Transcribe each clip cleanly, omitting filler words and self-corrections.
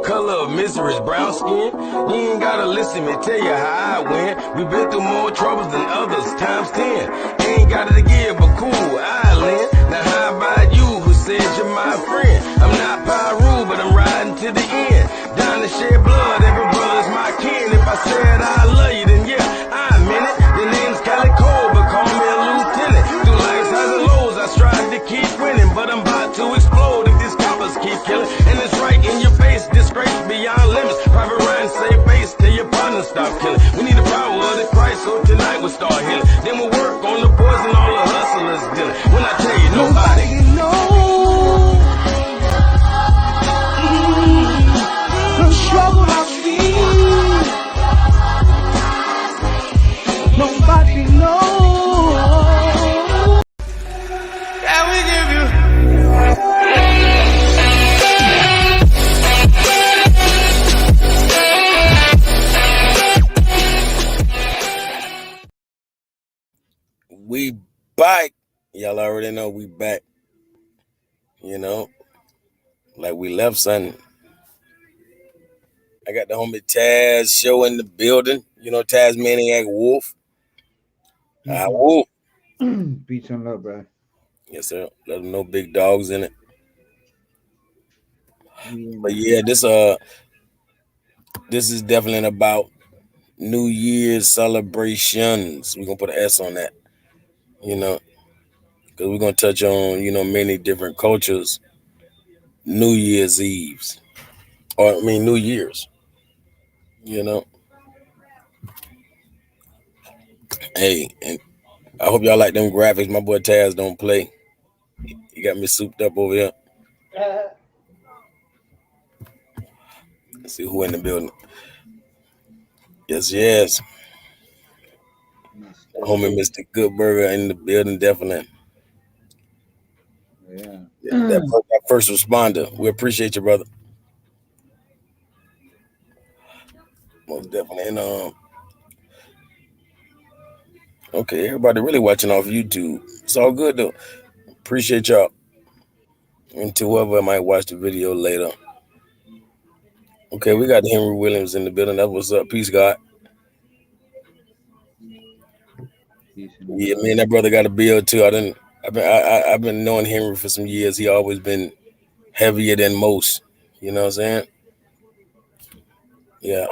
color of misery's brown skin. You ain't gotta listen me tell you how I win. We been through more troubles than others, times 10. Ain't got it to give, but cool, island. Now how about you who says you're my friend? I'm not Pyru, but I'm riding to the end. Down to shed blood, every brother's my kin. If I said I love you, then yeah, I meant it. The name's Calico, but call me a lieutenant. Through life's highs and lows, I strive to keep winning, but I'm about to explode if these coppers keep killing. And it's right in your face, disgrace beyond limits. Private Ryan, save face till your partner stop killing. We need the power of the Christ, so tonight we'll start healing. Then we'll work on the poison all the hustlers dealing. When I tell you nobody knows the struggle I feel. Nobody knows. Can we give you? we back. Y'all already know we back. You know, like we left Sunday. I got the homie Taz show in the building. You know, Tasmaniac Wolf. Wolf. Beats on love, bro. Yes, sir. Let them know big dogs in it. But yeah, this is definitely about New Year's celebrations. We're gonna put an S on that. You know, because we're gonna touch on, you know, many different cultures. New Year's Eves. Or I mean New Year's. You know. Hey, and I hope y'all like them graphics. My boy Taz don't play. He got me souped up over here. Let's see who in the building. Yes. Homie Mr. Goodburger in the building, definitely. Yeah. That first responder. We appreciate you, brother. Most definitely. And okay, everybody really watching off YouTube. It's all good though. Appreciate y'all. And to whoever might watch the video later. Okay, we got Henry Williams in the building. That's what's up. Peace, God. Yeah, man, that brother got a build too. I've been knowing Henry for some years. He always been heavier than most. You know what I'm saying? Yeah.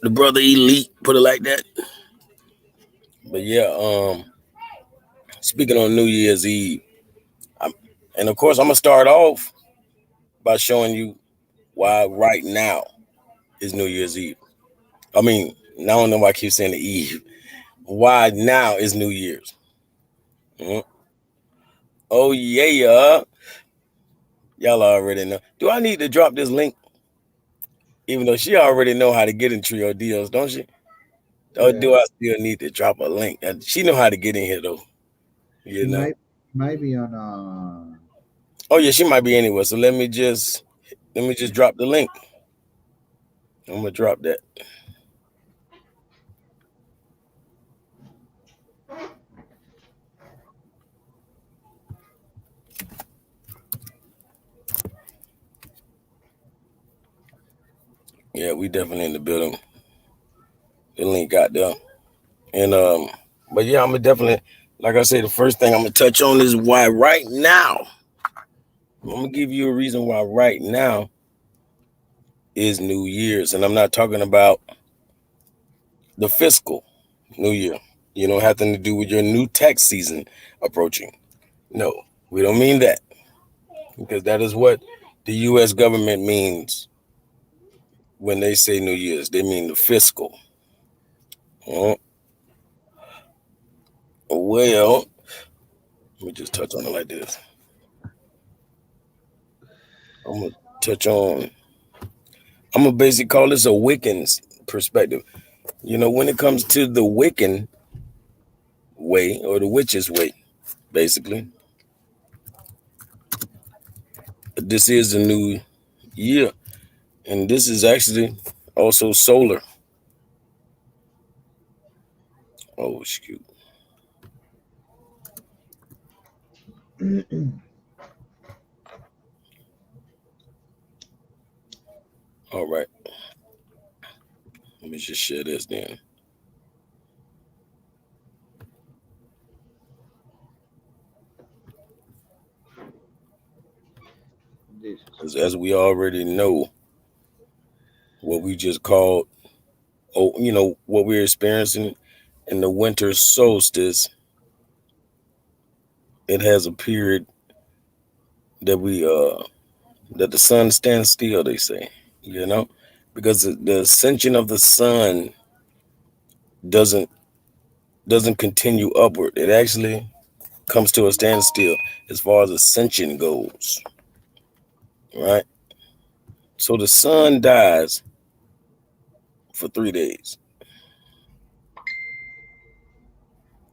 The brother elite, put it like that. But yeah, speaking on New Year's Eve, and of course I'm gonna start off by showing you why right now is New Year's Eve. I mean, I don't know why I keep saying the Eve. Why now is New Year's? Oh yeah. Y'all already know. Do I need to drop this link? Even though she already know how to get in Trio Deals, don't she? Or do I still need to drop a link? And she know how to get in here though. You know. Might be on Oh yeah, she might be anywhere. So let me just drop the link. I'm gonna drop that. Yeah, we definitely in the building. The link got there. And but yeah, I'm gonna definitely, like I said, the first thing I'm gonna touch on is why right now. I'm gonna give you a reason why right now is New Year's. And I'm not talking about the fiscal New Year, you know, having to do with your new tax season approaching. No, we don't mean that. Because that is what the US government means when they say New Year's. They mean the fiscal. Well, let me just touch on it like this. I'm gonna basically call this a Wiccan's perspective. You know, when it comes to the Wiccan way or the witch's way, basically, this is a new year. And this is actually also solar. Oh, shoot. All right. Let me just share this then. This. As we already know, what we just called, what we're experiencing in the winter solstice, it has a period that that the sun stands still, they say, because the ascension of the sun doesn't doesn't continue upward. It actually comes to a standstill as far as ascension goes, right? So the sun dies for 3 days.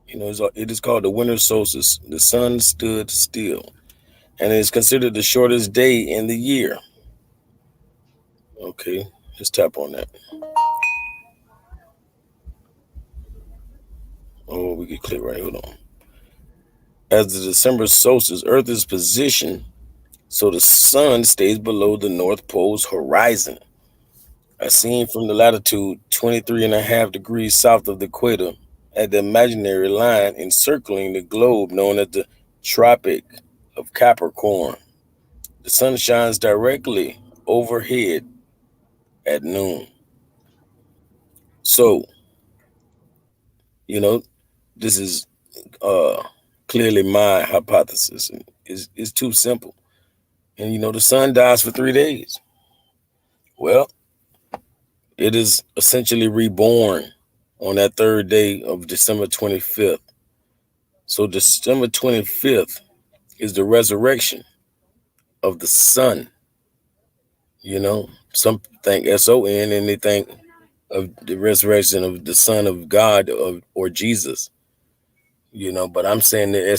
It is called the winter solstice. The sun stood still, and it is considered the shortest day in the year. Okay, let's tap on that. Oh, we can click right. Hold on. As the December solstice, Earth is positioned so the sun stays below the North Pole's horizon, as seen from the latitude 23.5 degrees south of the equator at the imaginary line encircling the globe known as the Tropic of Capricorn. The sun shines directly overhead at noon. So, you know, this is clearly my hypothesis. And it's too simple. And, the sun dies for 3 days. Well, it is essentially reborn on that third day of December 25th. So December 25th is the resurrection of the sun. Some think SON and they think of the resurrection of the Son of God or Jesus. But I'm saying the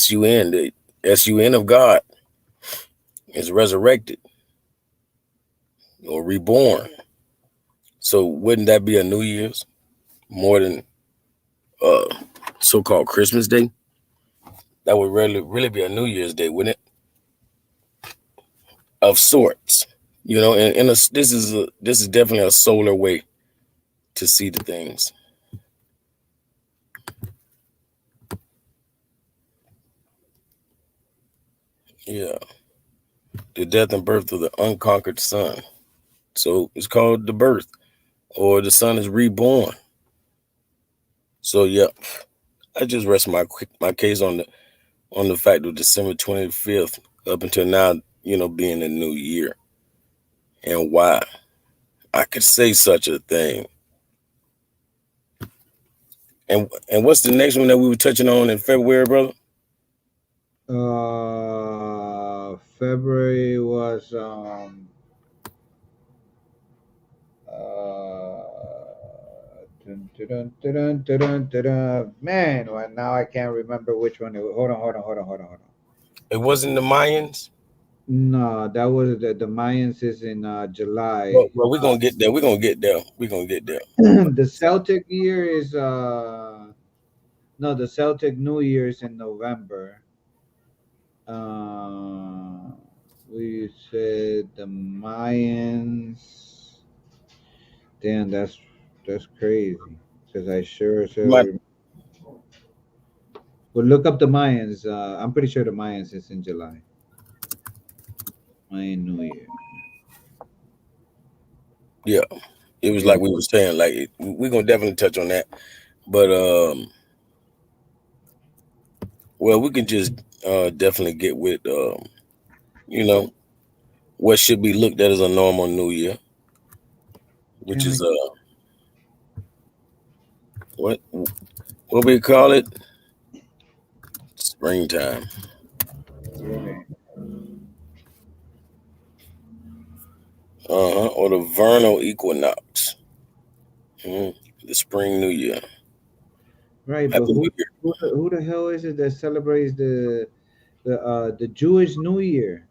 SUN of God is resurrected or reborn. So wouldn't that be a New Year's more than so-called Christmas Day? That would really be a New Year's Day, wouldn't it? Of sorts, and this is definitely a solar way to see the things. Yeah, the death and birth of the unconquered sun. So it's called the birth, or the sun is reborn. So yeah, I just rest my case on the fact of December 25th up until now, being a new year, and why I could say such a thing. And what's the next one that we were touching on in February, brother? February was man, well, now I can't remember which one. Hold on. It wasn't the Mayans. No, that was the Mayans is in July. Well, we're gonna get there. We're gonna get there. The Celtic year is no, the Celtic New Year is in November. We said the Mayans. Damn, that's crazy. Because I sure remember. Well, look up the Mayans. I'm pretty sure the Mayans is in July. Mayan New Year. Yeah, it was like we were saying. Like we're gonna definitely touch on that, but well, we can just definitely get with what should be looked at as a normal New Year, which is what we call it, springtime. Or the vernal equinox. The spring New Year. Right, but who the hell is it that celebrates the Jewish New Year?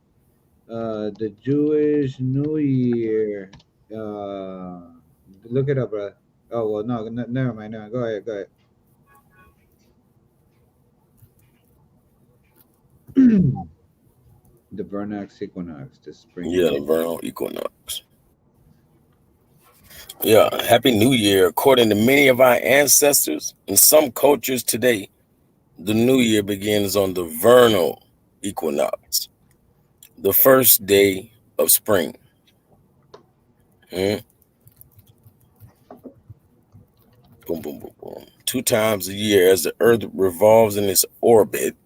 The Jewish New Year. Look it up, bro. Oh well, no, never mind. No, go ahead. The vernal equinox, the spring. Yeah, the vernal equinox. Yeah, Happy New Year. According to many of our ancestors, in some cultures today, the new year begins on the vernal equinox, the first day of spring. Hmm? Boom, boom, boom, boom. 2 times a year, as the Earth revolves in its orbit,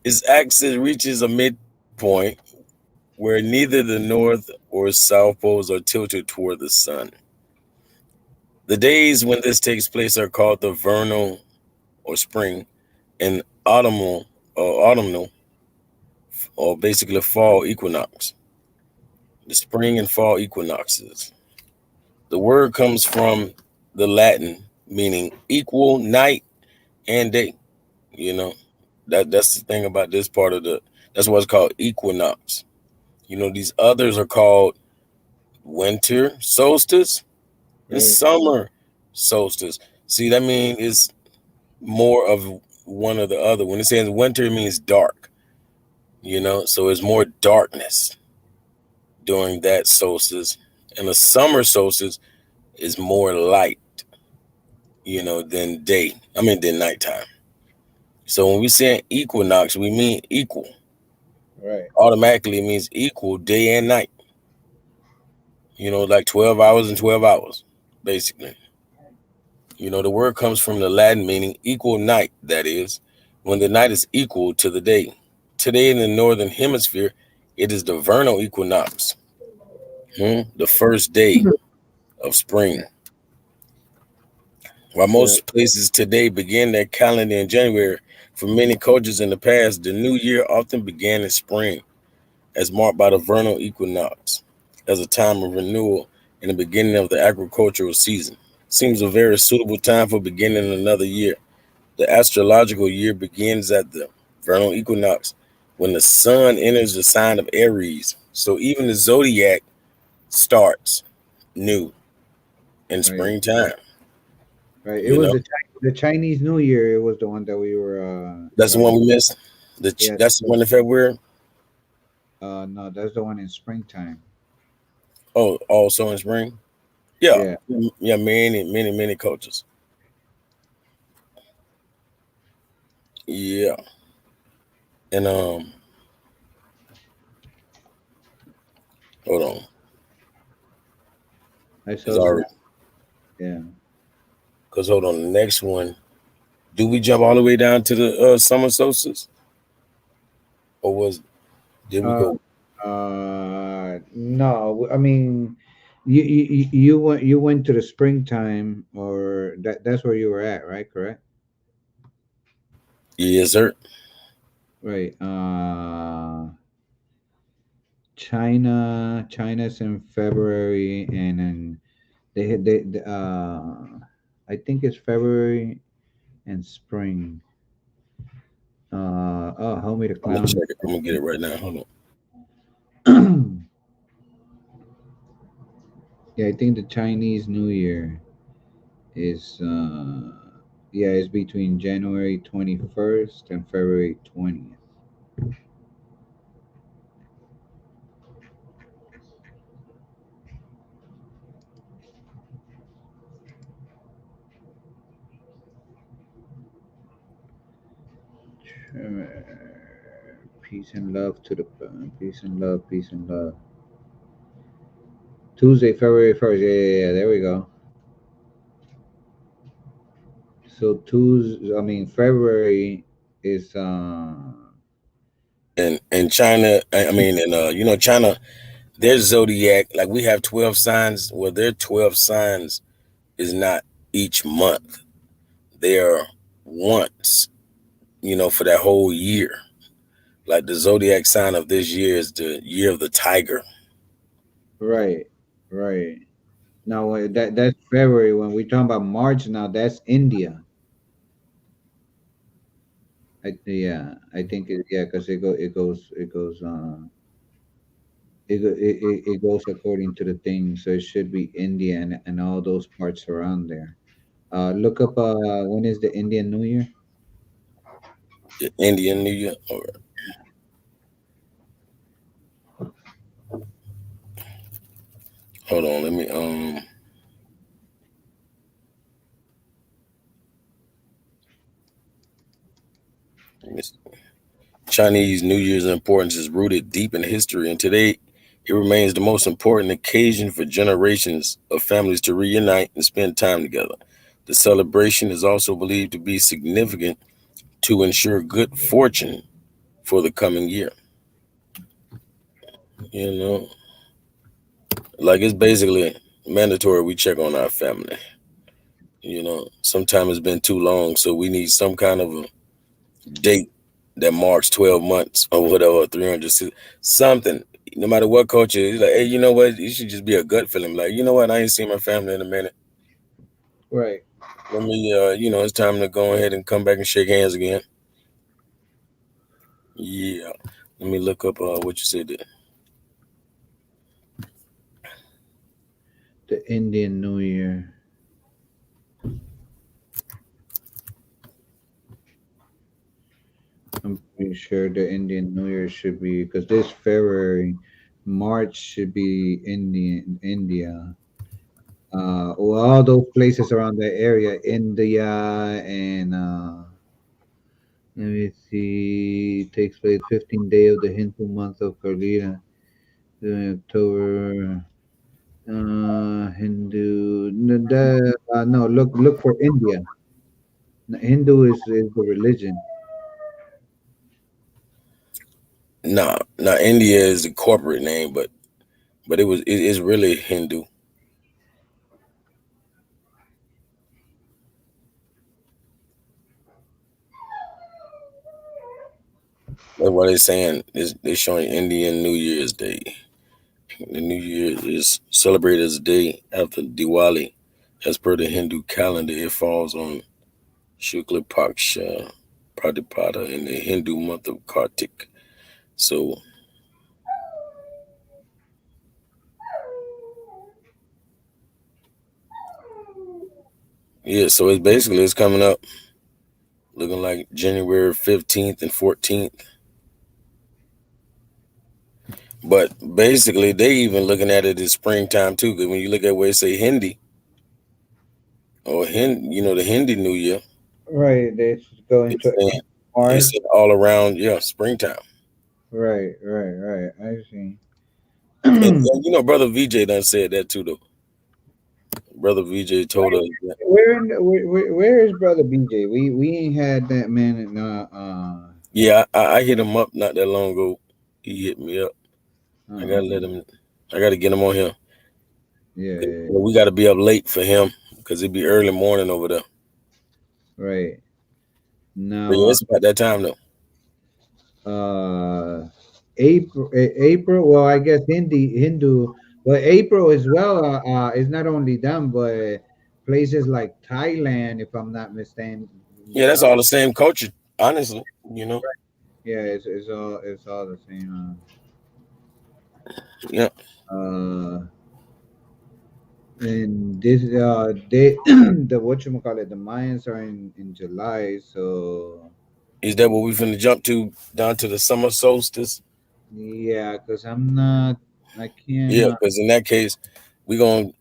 its axis reaches a midpoint where neither the north or south poles are tilted toward the sun. The days when this takes place are called the vernal or spring and autumnal or basically fall equinox. The spring and fall equinoxes. The word comes from the Latin meaning equal night and day. You know, that's the thing about this part of that's what's called equinox. These others are called winter solstice and Right. summer solstice. See, that means it's more of one or the other. When it says winter, it means dark, so it's more darkness during that solstice. And the summer solstice is more light, than nighttime. So when we say equinox, we mean equal. Right. Automatically, it means equal day and night. Like 12 hours and 12 hours, basically. The word comes from the Latin meaning equal night, that is, when the night is equal to the day. Today in the northern hemisphere, it is the vernal equinox, the first day of spring. While Right. most places today begin their calendar in January, for many cultures in the past, the new year often began in spring, as marked by the vernal equinox, as a time of renewal and the beginning of the agricultural season. Seems a very suitable time for beginning another year. The astrological year begins at the vernal equinox when the sun enters the sign of Aries. So even the zodiac starts new in Right. springtime. Right. It You was know, the Chinese New Year. It was the one that we were. that's the one we missed. Yeah. That's the one in February. No, that's the one in springtime. Oh, also in spring. Yeah, Yeah. yeah. Many cultures. Yeah, and hold on. I It's saw the. already Yeah. because hold on. The next one. Do we jump all the way down to the summer solstice, or did we Uh. go? No. I mean, you went to the springtime, or that's where you were at, right? Correct. Yes, sir. Right. China's in February, and then I think it's February and spring. Homie the I'm gonna Clown. check it. I'm gonna get it right now. Hold on. Yeah, I think the Chinese New Year is yeah, it's between January 21st and February 20th. Peace and love to the peace and love, peace and love. Tuesday, February 1st. Yeah, there we go. So Tuesday, I mean February is And China, I mean, and China, their zodiac, like we have 12 signs. Well, their 12 signs is not each month. They are once, for that whole year. Like the zodiac sign of this year is the year of the tiger. right, right. Now that's February. When we talking about March, now that's India. Yeah, I think yeah, because it goes according to the thing, so it should be India and all those parts around there. Look up when is the Indian New Year? The Indian New Year. Hold on, let me Chinese New Year's importance is rooted deep in history, and today it remains the most important occasion for generations of families to reunite and spend time together. The celebration is also believed to be significant to ensure good fortune for the coming year. You know, like it's basically mandatory we check on our family. Sometimes it's been too long, so we need some kind of a date that marks 12 months or whatever, 300, something. No matter what culture, it's like, hey, you know what? It should just be a gut feeling. Like, you know what? I ain't seen my family in a minute. Right. Let me, it's time to go ahead and come back and shake hands again. Yeah. Let me look up what you said there. The Indian New Year. I'm pretty sure the Indian New Year should be because this February, March should be India. Well, all those places around that area, India and let me see, takes place 15th day of the Hindu month of Karlida, during October. Hindu. No, look for India. Hindu is the religion. Nah, India is the corporate name, but it is really Hindu. That's what they're saying. They're showing Indian New Year's Day. The New Year is celebrated as a day after Diwali. As per the Hindu calendar, it falls on Shukla Paksha Pratipada in the Hindu month of Kartik. So, yeah, so it's coming up, looking like January 15th and 14th. But basically, they even looking at it as springtime too. Because when you look at where it say Hindi or the Hindi New Year, Right, they go it's into saying, Mars. all around, springtime. Right. I see. And Brother VJ done said that too, though. Brother VJ told us that. Where is brother BJ? We ain't had that man in Yeah, I hit him up not that long ago. He hit me up. I uh gotta get him on here. yeah, We gotta be up late for him because it'd be early morning over there. right. But yeah, Now it's about that time though. April, well, I guess Hindu, but April as well, is not only them but places like Thailand, if I'm not mistaken. Yeah, that's all the same culture, honestly. Yeah, it's all the same. Yeah. And this they the whatchamacallit, the Mayans are in July, so Is that what we finna jump to down to the summer solstice? yeah, because I can't Yeah, because in that case, we gonna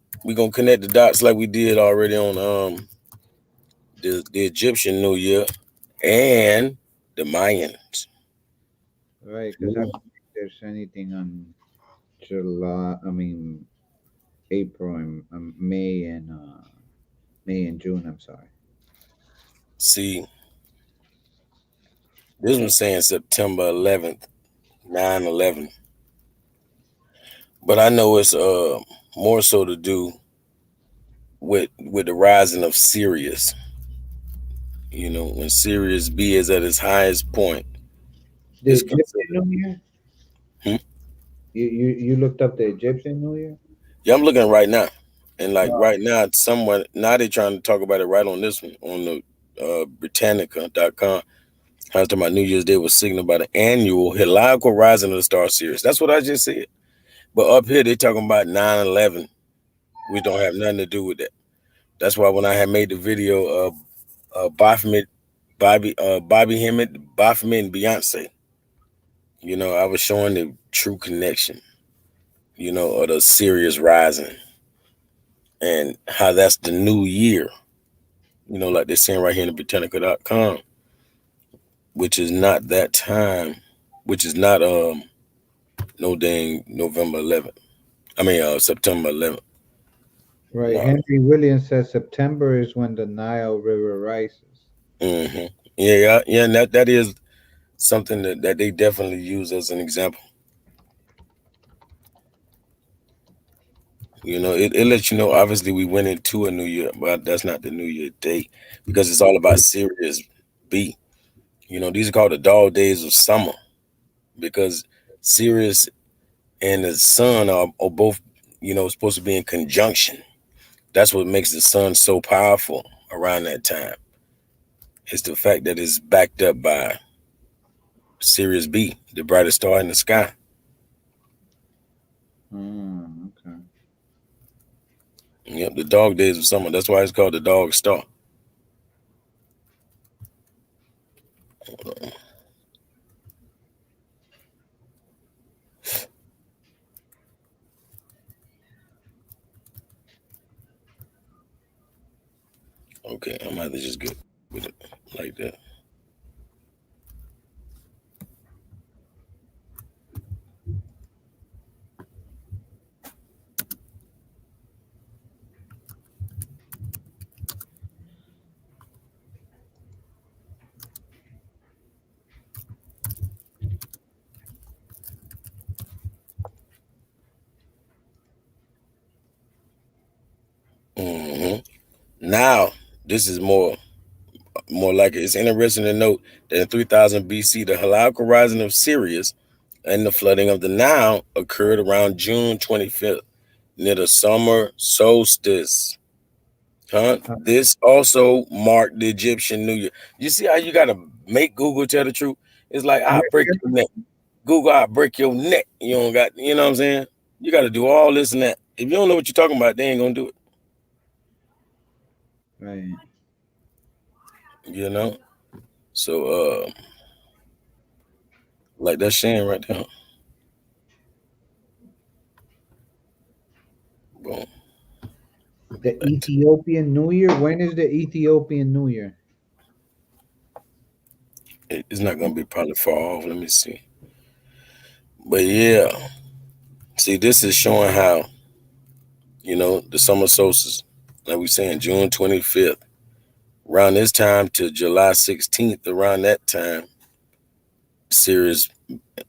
connect the dots like we did already on the Egyptian New Year and the Mayans. right, because I don't think there's anything on July, I mean April and May and June, I'm sorry. See, this one's saying September 11th, 9/11. But I know it's more so to do with the rising of Sirius. When Sirius B is at its highest point, The it's Egyptian considered. New Year? Hmm? You looked up the Egyptian New Year? Yeah, I'm looking right now, and like right now, someone now they're trying to talk about it right on this one on the Britannica.com. I was talking about New Year's Day was signaled by the annual heliacal rising of the star Sirius. That's what I just said. But up here, they're talking about 9/11. We don't have nothing to do with that. That's why when I had made the video of Baphomet, Bobby Hemmett, Baphomet, and Beyonce, I was showing the true connection, of the Sirius rising and how that's the new year, like they're saying right here in the Britannica.com. which is not that time, which is not no dang November 11th. I mean September 11th. Right. No. Henry Williams says September is when the Nile River rises. Mm-hmm. Yeah, and that is something that they definitely use as an example. You know, it lets you know. Obviously, we went into a new year, but that's not the new year date because it's all about Sirius B. You know, these are called the dog days of summer because Sirius and the sun are both, you know, supposed to be in conjunction. That's what makes the sun so powerful around that time. It's the fact that it's backed up by Sirius B, the brightest star in the sky. Okay. Yep, the dog days of summer. That's why it's called the dog star. Hold on. Okay, I might have to just get with it like that. hmm Now, this is more like it. It's interesting to note that in 3000 BC, the heliacal rising of Sirius and the flooding of the Nile occurred around June 25th, near the summer solstice. This also marked the Egyptian New Year. You see how you gotta make Google tell the truth? It's like I break your neck. Google, I break your neck. You don't got, you know what I'm saying? You gotta do all this and that. If you don't know what you're talking about, they ain't gonna do it. Right. You know? So like that's Shane right there. Boom. The Ethiopian New Year. When is the Ethiopian New Year? It's not gonna be probably far off. Let me see. But yeah, see, this is showing how, you know, the summer solstice, like we saying, June 25th, around this time to July 16th, around that time, Sirius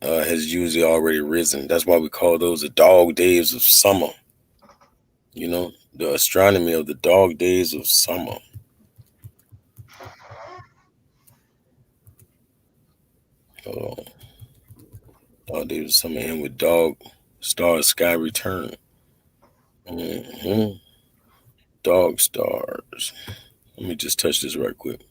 has usually already risen. That's why we call those the dog days of summer. You know, the astronomy of the dog days of summer. Hold on. Dog days of summer and with dog star sky return. Dog stars. Let me just touch this right quick.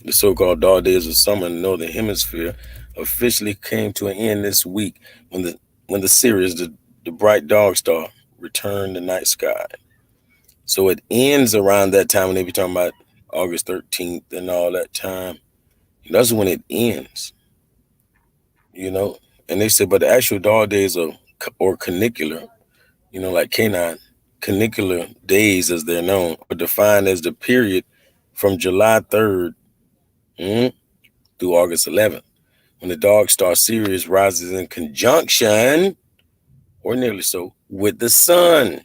The so-called dog days of summer in the northern hemisphere officially came to an end this week when the Sirius, the bright dog star, returned the night sky. So it ends around that time when they be talking about August 13th and all that time. That's when it ends. You know, and they said, but the actual dog days or canicular, you know, like canine, canicular days as they're known, are defined as the period from July 3rd through August 11th, when the dog star Sirius rises in conjunction, or nearly so, with the sun.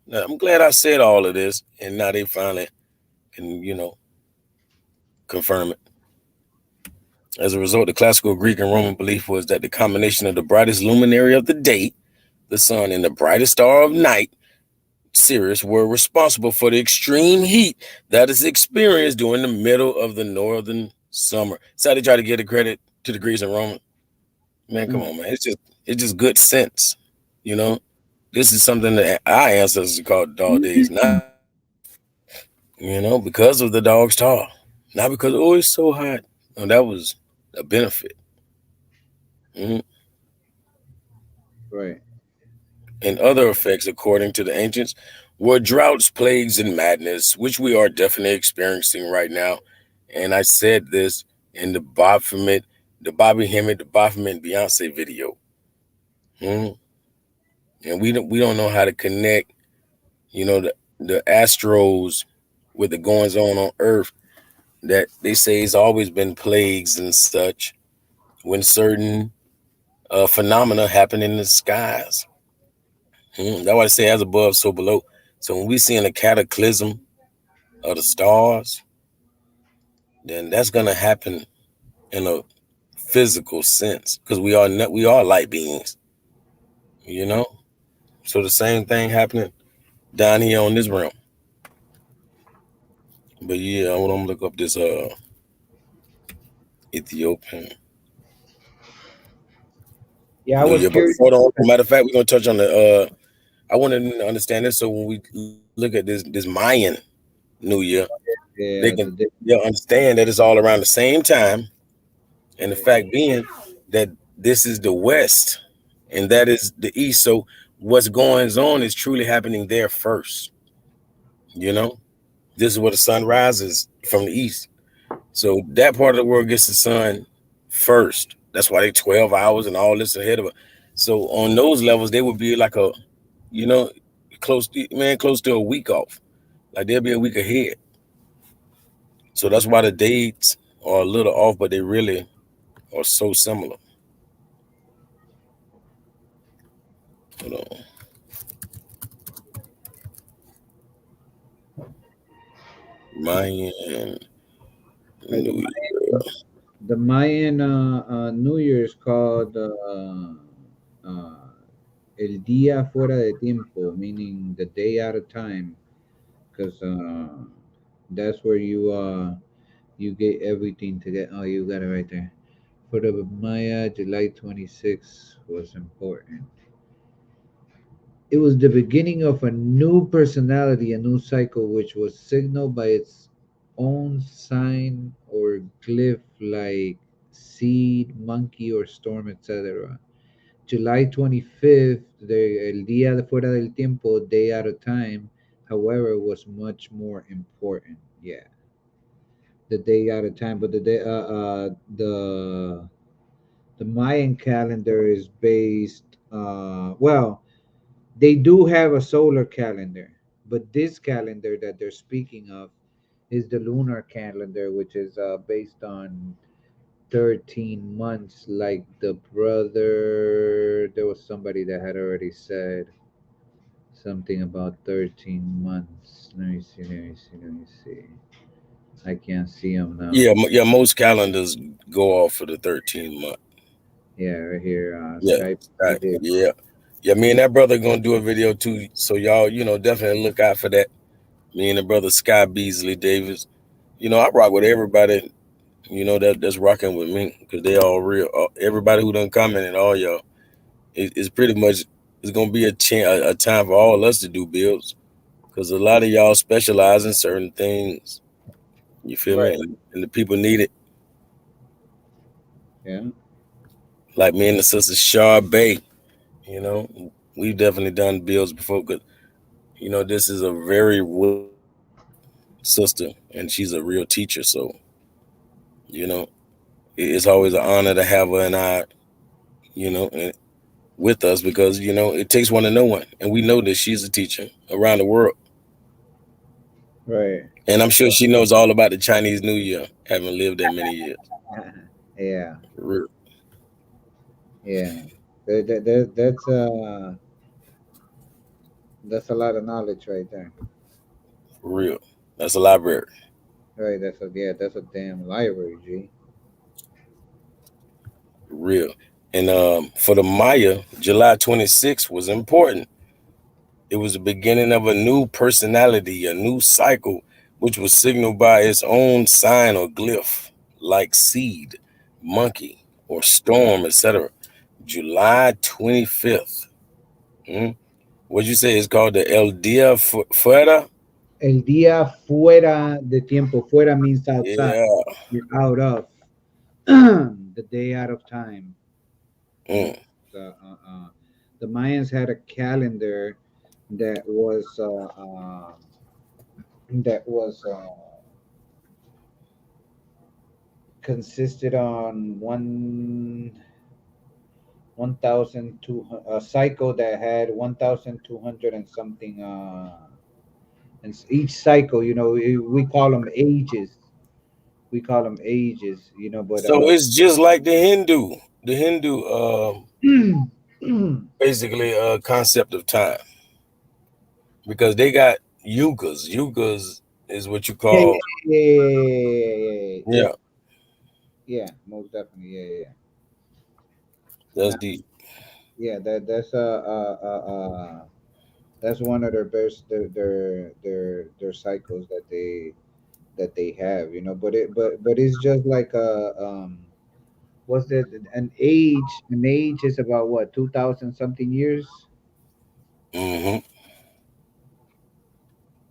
Now, I'm glad I said all of this, and now they finally can, you know, confirm it. As a result, the classical Greek and Roman belief was that the combination of the brightest luminary of the day, the sun, and the brightest star of night, Sirius, were responsible for the extreme heat that is experienced during the middle of the northern summer. So they try to give the credit to the Greeks and Romans. Man, come on, man. It's just good sense. You know, this is something that our ancestors called dog days, not, you know, because of the dog star, not because, oh, it's so hot. No, that was a benefit. Right. And other effects, according to the ancients, were droughts, plagues, and madness, which we are definitely experiencing right now. And I said this in the Bobby Hemmett, the Baphomet Beyonce video. And we don't know how to connect You know, the astros with the goings on Earth, that they say it's always been plagues and such when certain phenomena happen in the skies. That's why I say as above, so below. So when we see in a cataclysm of the stars, then that's gonna happen in a physical sense because we are light beings, you know. So the same thing happening down here on this realm. But yeah, I want to look up this Ethiopian Yeah, I New was Year. But curious. before the matter of fact, we're gonna touch on the I want to understand this. So when we look at this Mayan New Year, they Yeah, can they'll understand that it's all around the same time, and the fact being that this is the West and that is the East. So what's going on is truly happening there first. You know, this is where the sun rises from the east. So that part of the world gets the sun first. That's why they 12 hours and all this ahead of it. So on those levels, they would be like a, you know, close to a week off. Like they'll be a week ahead. So that's why the dates are a little off, but they really are so similar. Hold on. Mayan like New the Mayan New Year is called El Día Fuera de Tiempo, meaning the day out of time, because that's where you get everything to get. Oh, you got it right there. For the Maya, July 26th was important. It was the beginning of a new personality, a new cycle, which was signaled by its own sign or glyph like seed, monkey, or storm, etc. July 25th, el día de fuera del tiempo, day out of time, however, was much more important. Yeah, the day out of time, but the Mayan calendar is based. Well, they do have a solar calendar, but this calendar that they're speaking of is the lunar calendar, which is based on 13 months, like the brother. There was somebody that had already said something about 13 months. Let me see. I can't see him now. Yeah, most calendars go off for the 13 month. Yeah, right here, Yeah, Skype. right. Yeah. Yeah, me and that brother gonna do a video too. So y'all, definitely look out for that. Me and the brother Sky Beasley Davis. I rock with everybody, that's rocking with me because they all real. Everybody who done commented, all y'all, it's pretty much it's gonna be a time for all of us to do builds because a lot of y'all specialize in certain things. You feel me? Right. And the people need it. Yeah. Like me and the sister Shar Bay, you know, we've definitely done builds before because this is a very sister and she's a real teacher. So, you know, it's always an honor to have her and and with us because, it takes one to know one. And we know that she's a teacher around the world. Right. And I'm sure she knows all about the Chinese New Year, having lived there many years. Yeah. For real. Yeah. That's a lot of knowledge right there. For real. That's a library. Right. That's a damn library, G. For real. And for the Maya, July 26th was important. It was the beginning of a new personality, a new cycle, which was signaled by its own sign or glyph, like seed, monkey, or storm, etc. July 25th. Hmm? What'd you say? It's called the El Dia Fuera? El día fuera de tiempo. Fuera means outside. Yeah. You're out of the day out of time. You know, Mm. the Mayans had a calendar that was consisted on 1,200 a cycle that had 1,200 and something and each cycle, we call them ages. We call them ages, but So it's just like the Hindu. The Hindu yeah, basically concept of time, because they got yugas. Yugas is what you yeah, call, yeah, yeah, yeah, yeah, most definitely, yeah. that's Now, deep. yeah, that's one of their best their cycles that they have, but it's just like what's that, an age is about what, 2000 something years. Hmm.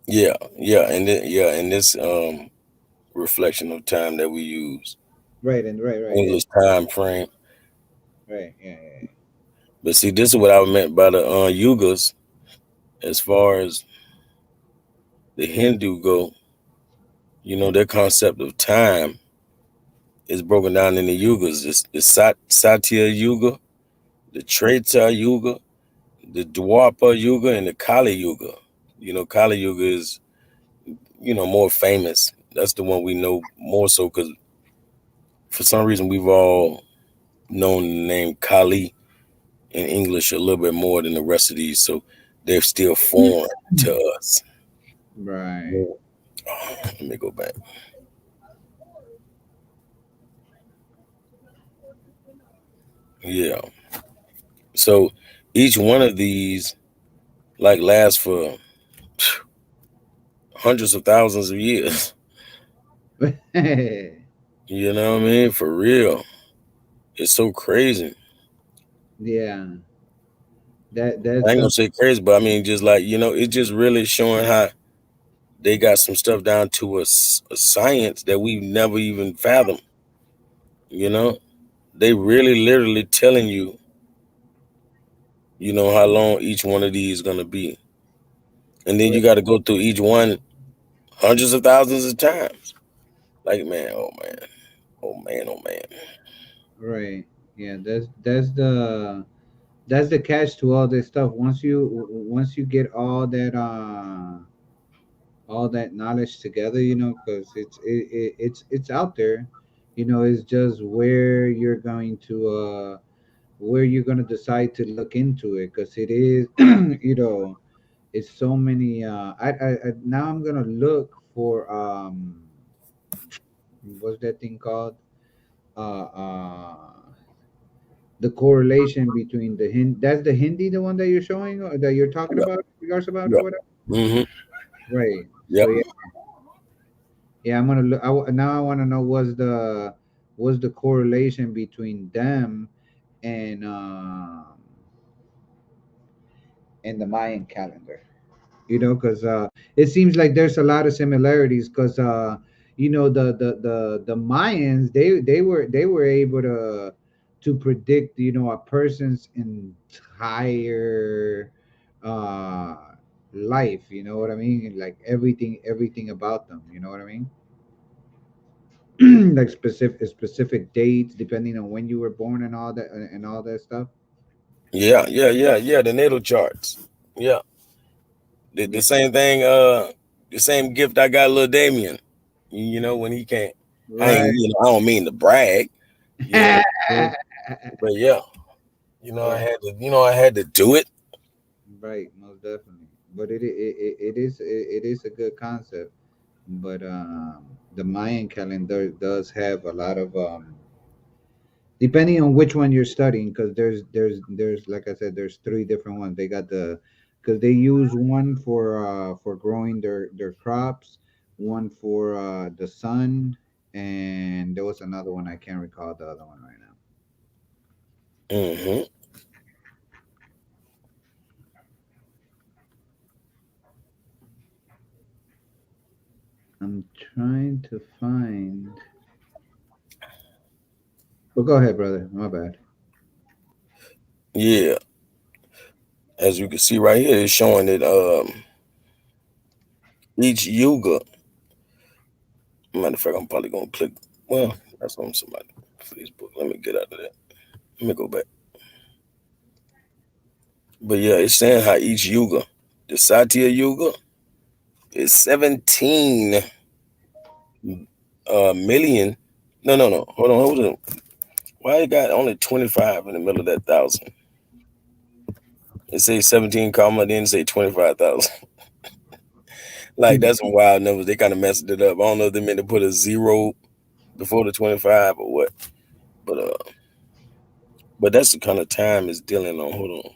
Yeah, yeah, and in this reflection of time that we use, Right, and right, yeah, English time frame. right, yeah. But see, this is what I meant by the yugas. As far as the Hindu go, their concept of time is broken down into yugas. It's the Satya Yuga, the Treta Yuga, the Dwapara Yuga, and the Kali Yuga. Kali Yuga is, more famous. That's the one we know more so because for some reason we've all known the name Kali in English a little bit more than the rest of these. So they're still foreign to us. Right. Let me go back. Yeah. So each one of these like lasts for hundreds of thousands of years. You know what I mean? For real. It's so crazy. Yeah, I that's ain't gonna say crazy, but I mean just like, it's just really showing how they got some stuff down to a science that we've never even fathomed. You know? They really literally telling you, how long each one of these is gonna be. And then you gotta go through each one hundreds of thousands of times. Like, man, oh man, oh man, oh man. right. Yeah, that's the catch to all this stuff. Once you get all that knowledge together, because it's out there. It's just where you're going to decide to look into it, because it is it's so many. Now I'm gonna look for what's that thing called, uh uh the correlation between that's the Hindi, the one that you're showing, or that you're talking Yeah, about, regards about, or yeah. whatever. Mm-hmm. Right. So Yep. yeah, yeah. I'm gonna look. Now I want to know what's the correlation between them and the Mayan calendar. Because it seems like there's a lot of similarities. Because the Mayans, they were able to predict a person's entire uh life. You know what I mean? Like everything about them. You know what I mean? Like specific dates depending on when you were born and all that stuff. Yeah, yeah, yeah, yeah. The natal charts. Yeah. The Yeah. same thing, the same gift I got little Damien. When he came. Right. I don't mean to brag, you know, but yeah, Yeah. I had to do it. Right, most definitely. But it is a good concept. But the Mayan calendar does have a lot of depending on which one you're studying, because there's like I said, there's three different ones. They got because they use one for growing their crops, one for the sun, and there was another one. I can't recall the other one right now. Hmm. I'm trying to find. But go ahead, brother. My bad. Yeah, as you can see right here, it's showing that each yuga. Matter of fact, I'm probably gonna click. Well, that's on somebody Facebook. Let me get out of that. Let me go back. But yeah, it's saying how each yuga, the Satya Yuga, It's 17 million. No. Hold on. Why you got only 25 in the middle of that thousand? It say 17 comma, then say 25,000. Like that's some wild numbers. They kind of messed it up. I don't know if they meant to put a zero before the 25 or what. But that's the kind of time it's dealing on. Hold on.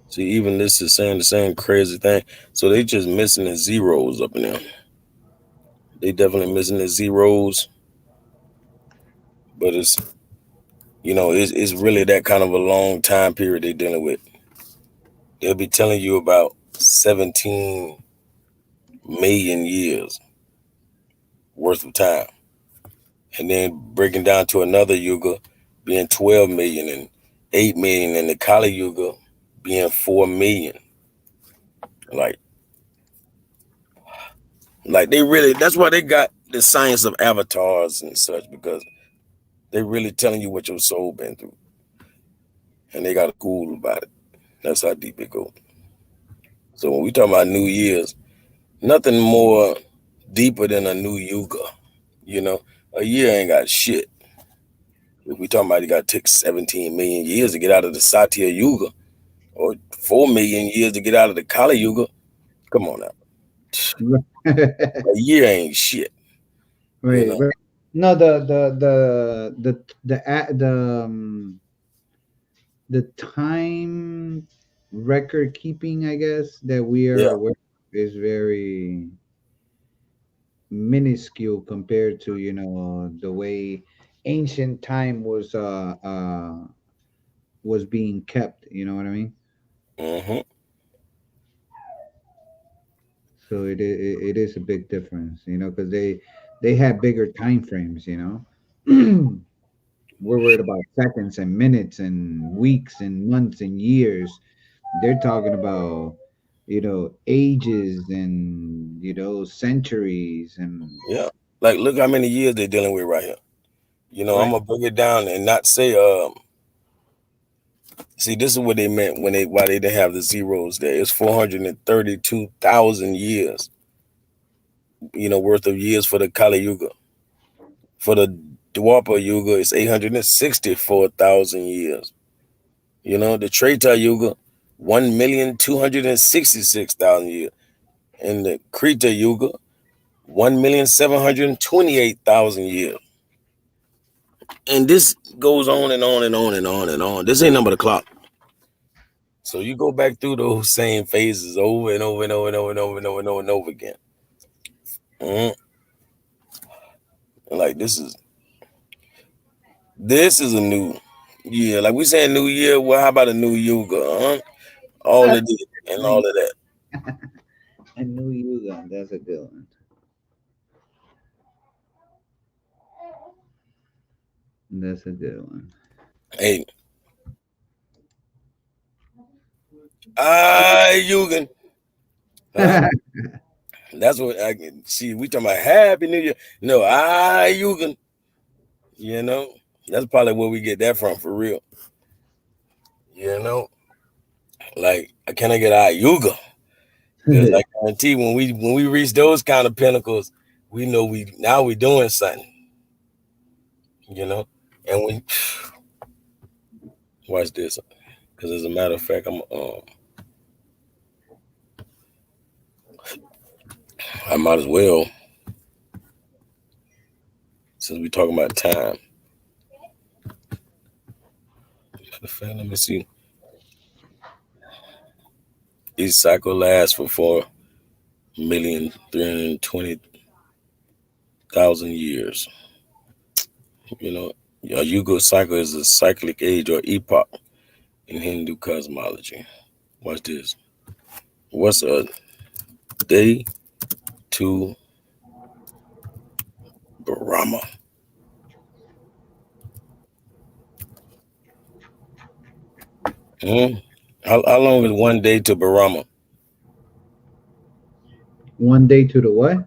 See, even this is saying the same crazy thing. So they just missing the zeros up in there. They definitely missing the zeros. But it's, it's really that kind of a long time period they're dealing with. They'll be telling you about 17 million years worth of time. And then breaking down to another yuga being 12 million and 8 million, and the Kali Yuga being 4 million. Like they really, that's why they got the science of avatars and such, because they really telling you what your soul been through. And they got a cool about it. That's how deep it goes. So when we talk about New Year's, nothing more deeper than a new yuga. A year ain't got shit. If we talking about, you got to take 17 million years to get out of the Satya Yuga, or 4 million years to get out of the Kali Yuga. Come on now. A year ain't shit. Right. You know? Right. No, the time record keeping, I guess, that we are aware of is very minuscule compared to the way ancient time was being kept. You know what I mean? Mm-hmm. So it is a big difference, because they had bigger time frames. We're worried about seconds and minutes and weeks and months and years. They're talking about ages and centuries and like look how many years they're dealing with right here. Right. I'm gonna break it down and not say see, this is what they meant why they didn't have the zeros there. It's 432,000 years, worth of years for the Kali Yuga. For the Dwapara Yuga, it's 864,000 years. The Treta Yuga, 1,266,000 years. And the Krita Yuga, 1,728,000 years. And this goes on and on and on and on and on. This ain't number the clock. So you go back through those same phases over and over and over and over and over and over and over and over again. Mm-hmm. Like this is a new year. Like we saying new year, well, how about a new yuga? Huh? All of it and all of that. A new yuga, that's a good one. That's a good one. Hey. Yugen. That's what I can see. We talking about Happy New Year. No, Yugen. That's probably where we get that from for real. Like, can I get Yuga? Because I guarantee when we reach those kind of pinnacles, we know we doing something. And we watch this. Because as a matter of fact, I might as well, since we talking about time. Let me see. Each cycle lasts for 4,320,000 years. A Yuga cycle is a cyclic age or epoch in Hindu cosmology. Watch this. What's a day to Brahma? How long is one day to Brahma? One day to the what?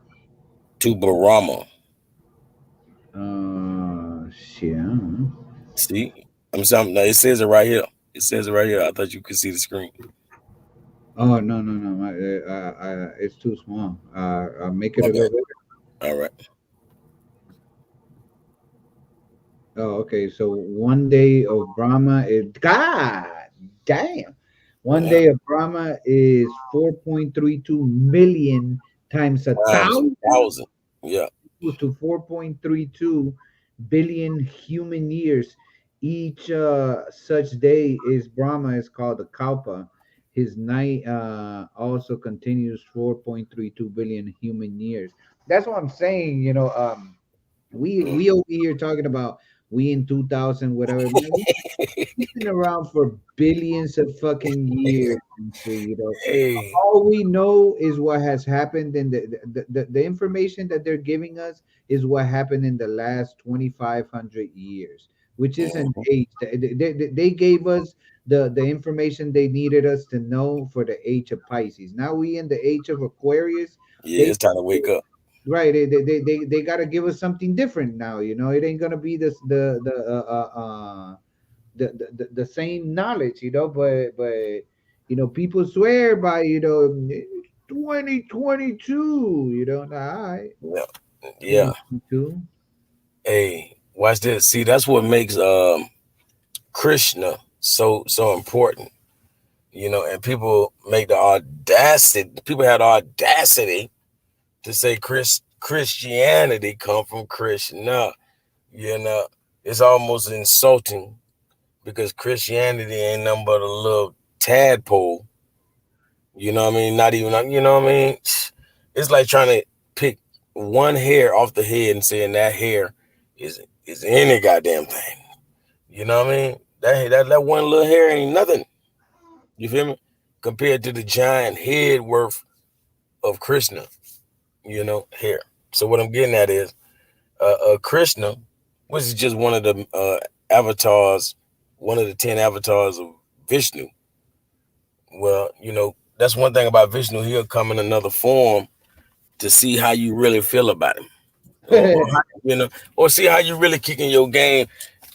To Brahma. Shit. See, I'm sorry. No, it says it right here. It says it right here. I thought you could see the screen. Oh no. It's too small. Make it a Okay. little bigger. All right. Oh, okay. So one day of Brahma is God damn. One Yeah. day of Brahma is 4.32 million times a Times thousand 1,000. Yeah. equals to 4.32 billion human years. Each such day is Brahma is called a Kalpa. His night also continues 4.32 billion human years. That's what I'm saying. We over here talking about we in 2000 whatever, man. We've been around for billions of fucking years and shit, Hey. all we know is what has happened, and the information that they're giving us is what happened in the last 2500 years, which is an age. They gave us the information they needed us to know for the age of Pisces. Now we in the age of Aquarius. Yeah, They it's time to wake up. Right, they got to give us something different now. It ain't gonna be this the same knowledge, people swear by 2022, all right. Yeah. Yeah. 2022. Hey, watch this. See, that's what makes Krishna so important. And people make the audacity. People had the audacity to say Christianity come from Krishna. It's almost insulting because Christianity ain't nothing but a little tadpole. You know what I mean? Not even, you know what I mean? It's like trying to pick one hair off the head and saying that hair is any goddamn thing. You know what I mean? That one little hair ain't nothing. You feel me? Compared to the giant head worth of Krishna, hair. So what I'm getting at is Krishna, which is just one of the avatars, one of the 10 avatars of Vishnu. Well, that's one thing about Vishnu. He'll come in another form to see how you really feel about him. Or see how you really kicking your game.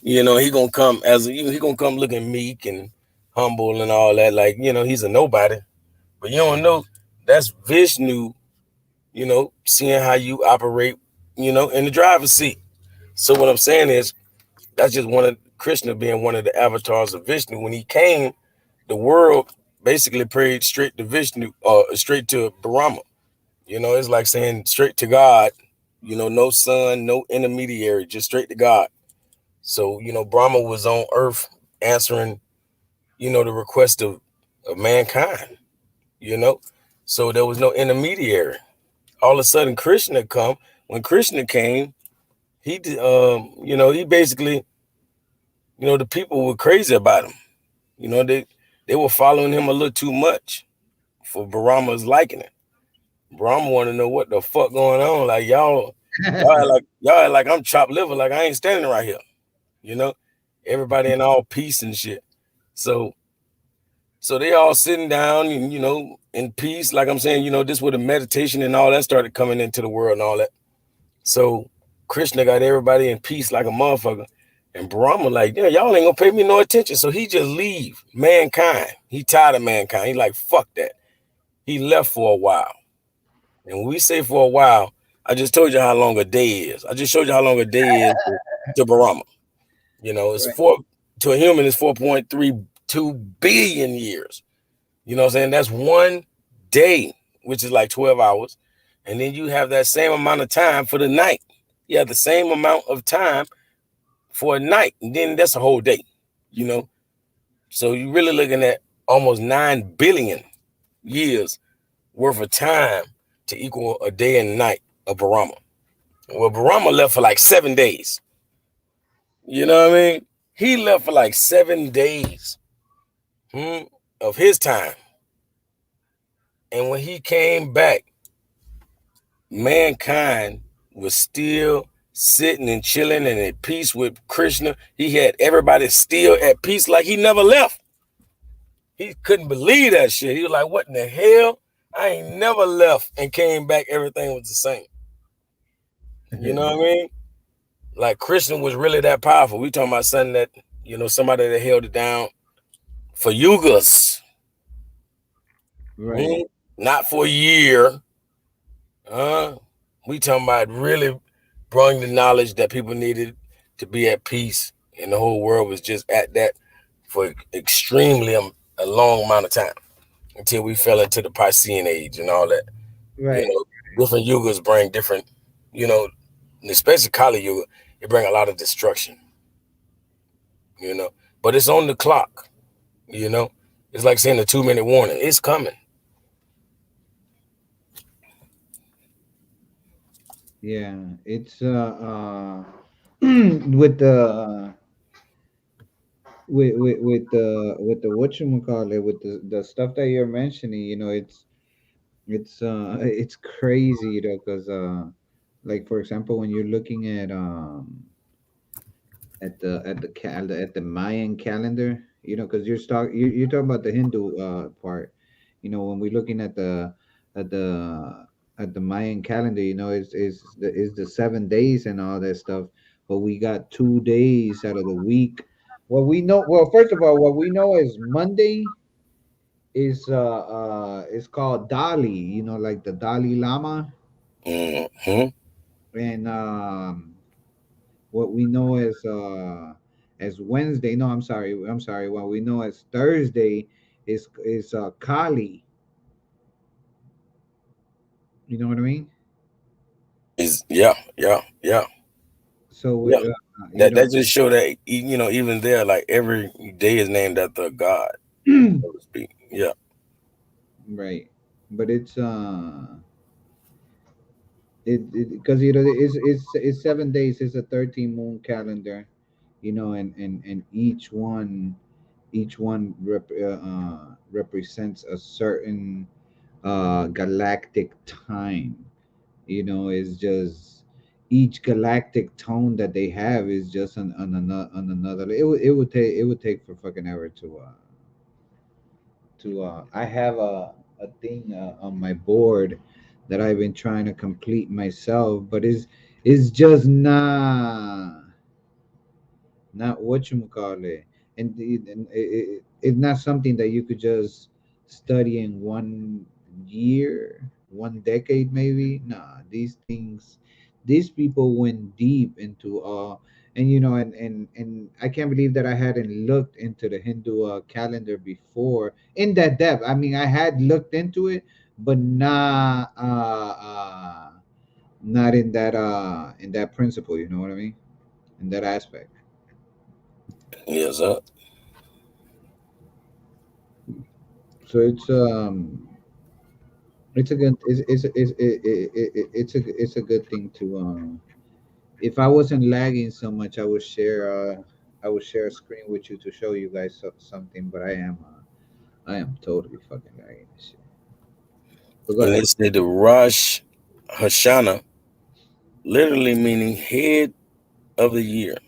He gonna come he gonna come looking meek and humble and all that. Like, he's a nobody. But you don't know that's Vishnu, seeing how you operate, in the driver's seat. So what I'm saying is that's just one of Krishna being one of the avatars of Vishnu. When he came, the world basically prayed straight to Vishnu, straight to Brahma. It's like saying straight to God, no son, no intermediary, just straight to God. So, Brahma was on earth answering, the request of mankind, so there was no intermediary. All of a sudden Krishna come. When Krishna came, he he basically, the people were crazy about him. They were following him a little too much for Brahma's liking it. Brahma want to know what the fuck going on. Like y'all act like I'm chopped liver, like I ain't standing right here. Everybody in all peace and shit. So they all sitting down and in peace. Like I'm saying, this where the meditation and all that started coming into the world and all that. So Krishna got everybody in peace like a motherfucker. And Brahma like, yeah, y'all ain't gonna pay me no attention. So he just leave mankind. He tired of mankind. He like, fuck that. He left for a while. And when we say for a while, I just told you how long a day is. I just showed you how long a day is to Brahma. It's right. To a human, it's 4.32 billion years. You know what I'm saying? That's one day, which is like 12 hours. And then you have that same amount of time for the night. You have the same amount of time for a night. And then that's a whole day, So you're really looking at almost 9 billion years worth of time to equal a day and night of Brahma. Well, Brahma left for like 7 days. You know what I mean? He left for like 7 days of his time. And when he came back, mankind was still sitting and chilling and at peace with Krishna. He had everybody still at peace like he never left. He couldn't believe that shit. He was like, what in the hell? I ain't never left and came back. Everything was the same. You know what I mean? Like Krishna was really that powerful. We talking about something that, somebody that held it down for yugas. Right. Not for a year. We talking about really bringing the knowledge that people needed to be at peace, and the whole world was just at that for extremely a long amount of time until we fell into the Piscean age and all that. Right. Different yugas bring different, especially Kali Yuga, it bring a lot of destruction. But it's on the clock. It's like saying a 2-minute warning. It's coming. Yeah, it's with the with the whatchamacallit, with the stuff that you're mentioning, it's crazy, because like, for example, when you're looking at the Mayan calendar, because you're talking about the Hindu part. When we're looking at the at the Mayan calendar, is the 7 days and all that stuff, but we got 2 days out of the week. Well, first of all, what we know is Monday is called Dali, like the Dalai Lama. Mm-hmm. And what we know as Wednesday. No, I'm sorry. What we know as Thursday is Kali. You know what I mean? Yeah. So Yeah. That just show that even there, like every day is named after a god, so to speak. Yeah. right, but because it's 7 days. It's a 13 moon calendar, and each one represents a certain galactic time. Is just each galactic tone that they have is just on another. It would take for fucking ever to I have a thing on my board that I've been trying to complete myself, but it's just not what you call it, and it's not something that you could just study in 1 year, 1 decade, maybe. Nah, these people went deep into and I can't believe that I hadn't looked into the Hindu calendar before in that depth. I mean, I had looked into it, but not in that principle. You know what I mean? In that aspect. Yes, sir. So it's a good it's a good thing to if I wasn't lagging so much, I would share a screen with you to show you guys something, but I am totally fucking lagging this shit. But go And ahead. they say the Rosh Hashanah, literally meaning head of the year,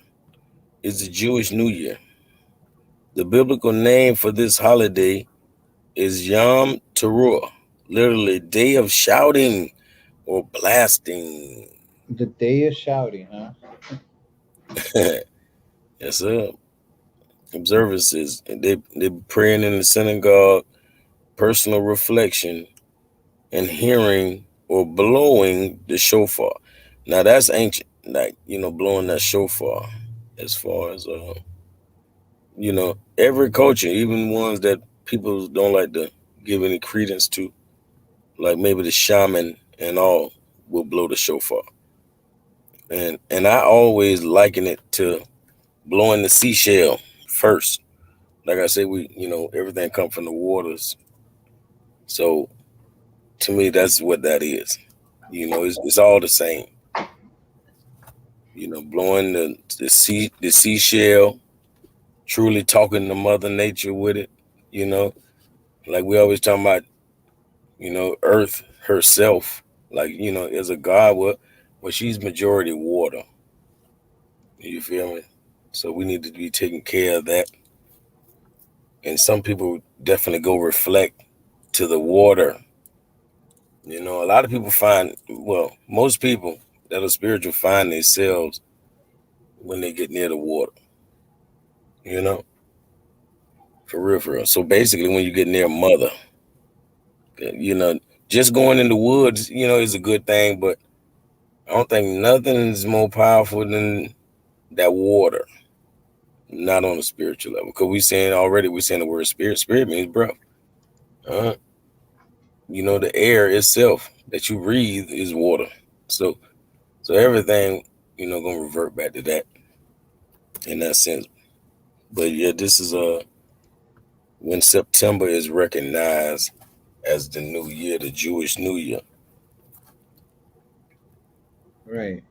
is the Jewish New Year. The biblical name for this holiday is Yom Teruah, literally day of shouting or blasting. The day of shouting, huh? Yes, sir. Observances. They praying in the synagogue, personal reflection, and hearing or blowing the shofar. Now that's ancient, like blowing that shofar. As far as every culture, even ones that people don't like to give any credence to, like maybe the shaman and all, will blow the shofar. And I always liken it to blowing the seashell first. Like I said, everything come from the waters. So to me, that's what that is. It's all the same. Blowing the seashell, truly talking to Mother Nature with it. Like we always talking about, Earth herself, like is a god. Well, she's majority water. You feel me? So we need to be taking care of that. And some people definitely go reflect to the water. A lot of people most people that are spiritual find themselves when they get near the water. you know, for real, for real. So basically, when you get near mother, you know, just going in the woods, you know, is a good thing, but I don't think nothing's more powerful than that water, not on a spiritual level. Because we're saying the word spirit. Spirit means breath. Uh, you know, the air itself that you breathe is water. So everything, you know, gonna revert back to that in that sense. But yeah, this is when September is recognized as the new year, the Jewish New Year. Right.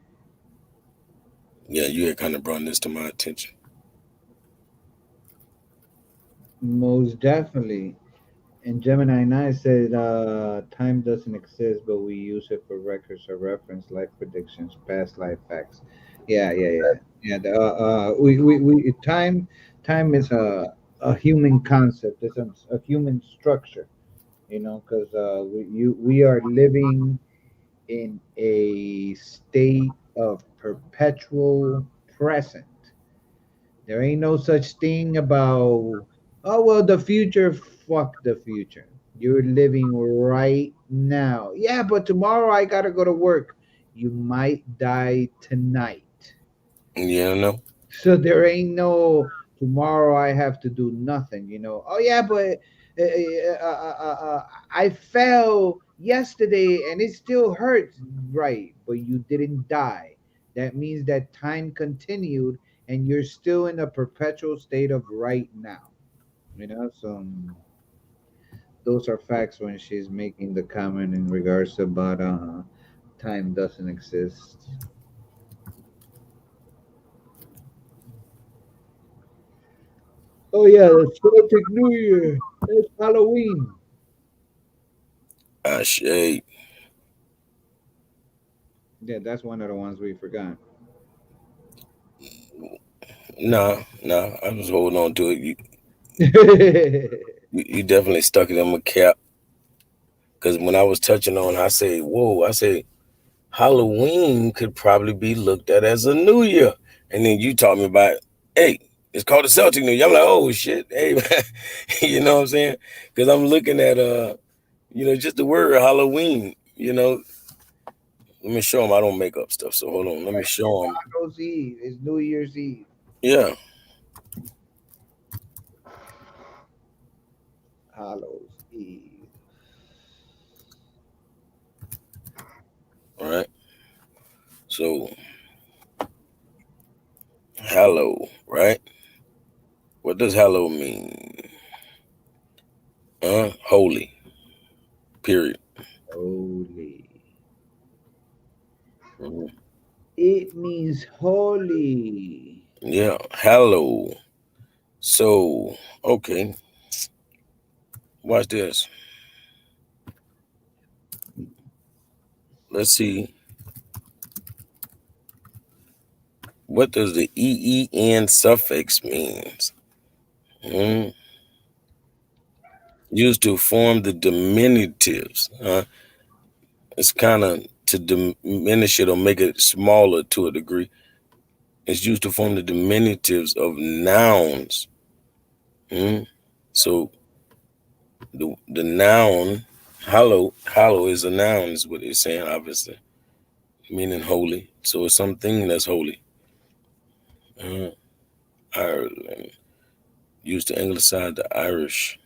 Yeah, you had kind of brought this to my attention. Most definitely. And Gemini 9 said, time doesn't exist, but we use it for records or reference, life predictions, past life facts. Yeah, yeah, yeah. Yeah, time is a human concept. It's a human structure, because we are living in a state of perpetual present. There ain't no such thing about, oh, well, the future. Fuck the future. You're living right now. Yeah, but tomorrow I gotta go to work. You might die tonight. You know? So there ain't no tomorrow I have to do nothing. Oh, yeah, but I fell yesterday and it still hurts. Right, but you didn't die. That means that time continued and you're still in a perpetual state of right now. So those are facts when she's making the comment in regards about time doesn't exist. Oh yeah, the Celtic New Year. It's Halloween. Ashe. Yeah, that's one of the ones we forgot. Nah, I was holding on to it. You definitely stuck it in my cap. Because when I was touching on, I say, whoa, I say, Halloween could probably be looked at as a new year. And then you taught me about, hey, it's called the Celtic New Year. I'm like, oh shit, hey, you know what I'm saying? Because I'm looking at just the word Halloween. Let me show them. I don't make up stuff. So hold on, let me show them. Hallows Eve. It's New Year's Eve. Yeah, Hallows Eve. all right. So hallow, right? What does hallow mean? Holy. Period. Holy. Mhm. It means holy. Yeah, hallow. So okay, watch this. Let's see. What does the EEN suffix means? Mm, Used to form the diminutives. It's kind of to diminish it or make it smaller to a degree. It's used to form the diminutives of nouns. Mm. So the noun hallow is a noun, is what it's saying, obviously, meaning holy. So it's something that's holy. Ireland used to anglicize the Irish.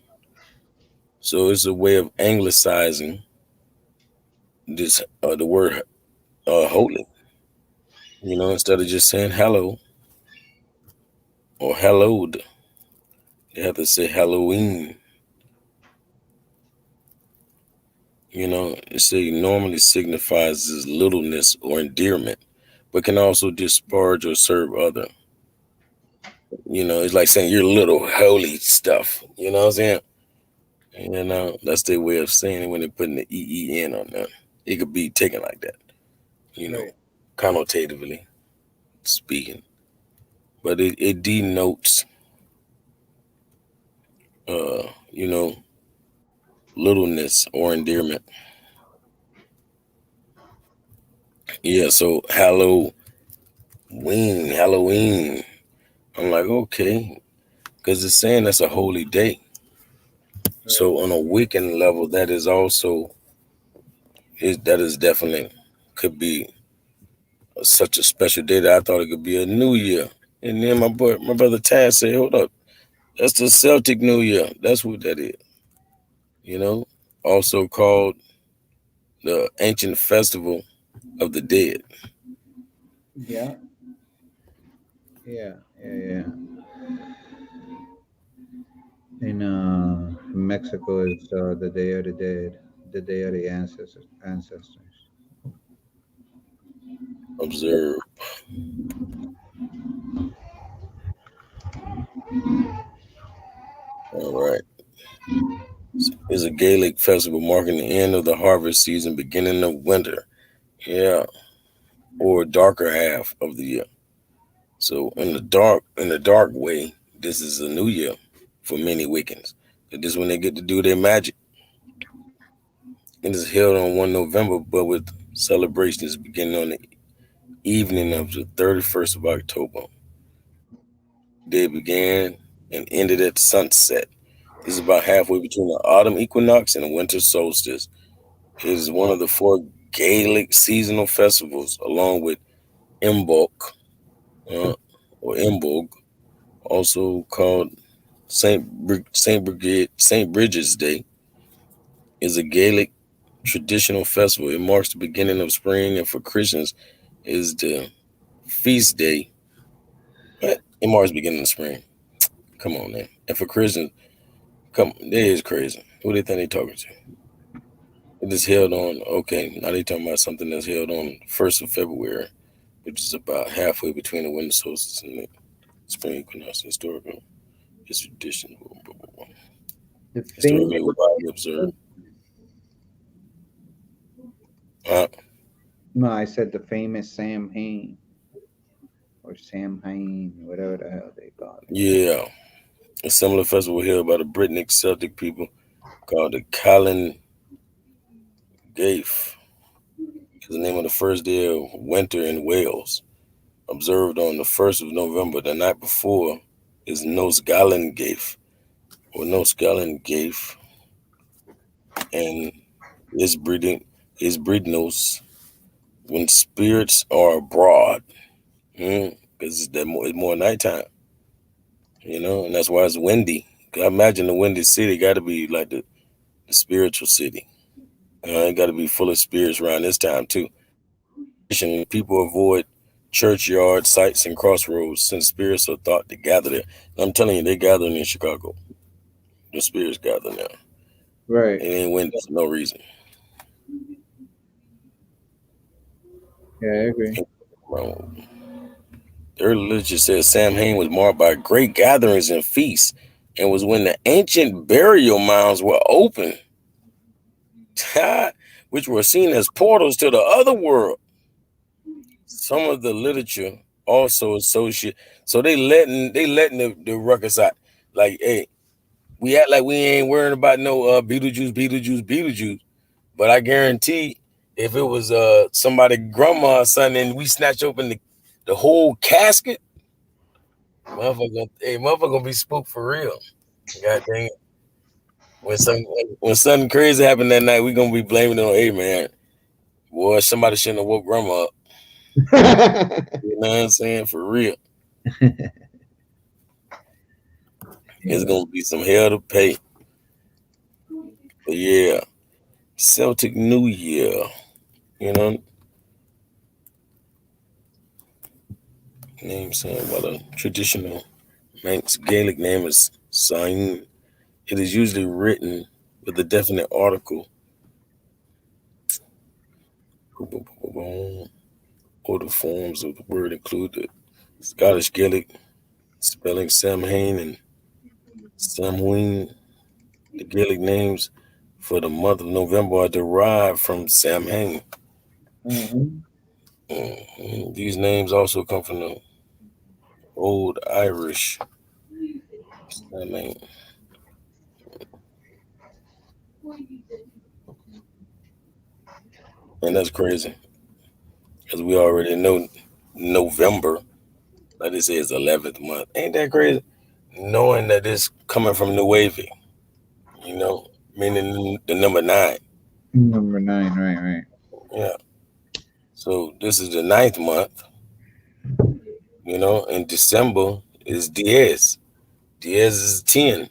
So it's a way of anglicizing this the word holy. Instead of just saying hello or hallowed, they have to say Halloween. It normally signifies as littleness or endearment, but can also disparage or serve other. It's like saying you're little holy stuff. You know what I'm saying? That's their way of saying it when they're putting the EEN on there. It could be taken like that, you know, Right. connotatively speaking. But it denotes, uh, you know, littleness or endearment. Yeah, so Halloween. I'm like, okay. because it's saying that's a holy day. So on a weekend level, that is also that is definitely could be such a special day that I thought it could be a new year. And then my brother Taz said, "Hold up, that's the Celtic New Year. That's what that is. You know, also called the ancient festival of the dead." Yeah. Yeah. Yeah. Yeah. In Mexico, it's the Day of the Dead, the Day of the Ancestors. Ancestors. Observe. All right. It's a Gaelic festival marking the end of the harvest season, beginning of winter. Yeah, or darker half of the year. So in the dark way, this is a new year for many Wiccans. This is when they get to do their magic. It is held on 1 November, but with celebrations beginning on the evening of the 31st of October. They began and ended at sunset. This is about halfway between the autumn equinox and the winter solstice. It is one of the 4 Gaelic seasonal festivals, along with Imbolc, or Imbolg, also called Saint Bridget's Day, is a Gaelic traditional festival. It marks the beginning of spring, and for Christians, is the feast day. What? It marks the beginning of spring. Come on, man. And for Christians, that is crazy. Who they think they talking to? It is held on. Okay, now they talking about something that's held on 1st of February, which is about halfway between the winter solstice and the spring equinox. Historical, it's tradition. The Historically, famous. widely observed. No, I said the famous Sam Hain or Sam Hain, whatever the hell they call it. Yeah, a similar festival held by the Brittnick Celtic people called the Callan Gaif. Is the name of the first day of winter in Wales, observed on the 1st of November. The night before is Nos Galan Gaif, or Nos Galan Gaif, and is Bridnos when spirits are abroad, because it's more nighttime, and that's why it's windy. 'Cause I imagine the windy city got to be like the spiritual city. It got to be full of spirits around this time too. People avoid churchyard sites and crossroads since spirits are thought to gather there. And I'm telling you, they're gathering in Chicago. The spirits gather now. Right. It ain't windy for no reason. Yeah, I agree. The early literature says Sam Hain was marked by great gatherings and feasts, and was when the ancient burial mounds were open, which were seen as portals to the other world. Some of the literature also associate, so they letting the ruckus out. Like, hey, we act like we ain't worrying about no Beetlejuice. But I guarantee if it was somebody grandma or something and we snatch open the whole casket, motherfucker gonna be spooked for real. God dang it. When something crazy happened that night, we gonna be blaming it on, hey man, boy, somebody shouldn't have woke grandma up. You know what I'm saying? For real. It's gonna be some hell to pay. But yeah, Celtic New Year, name saying what a traditional Manx Gaelic name is Sain. It is usually written with a definite article or the forms of the word include the Scottish Gaelic spelling Samhain and Samhain. The Gaelic names for the month of November are derived from Samhain. These names also come from the Old Irish Samhain. And that's crazy, because we already know November, like they say, is 11th month. Ain't that crazy? knowing that it's coming from Nueve, you know, meaning the number 9. Number 9, right. Yeah. So this is the 9th month, you know, and December is Diez. Diez is 10.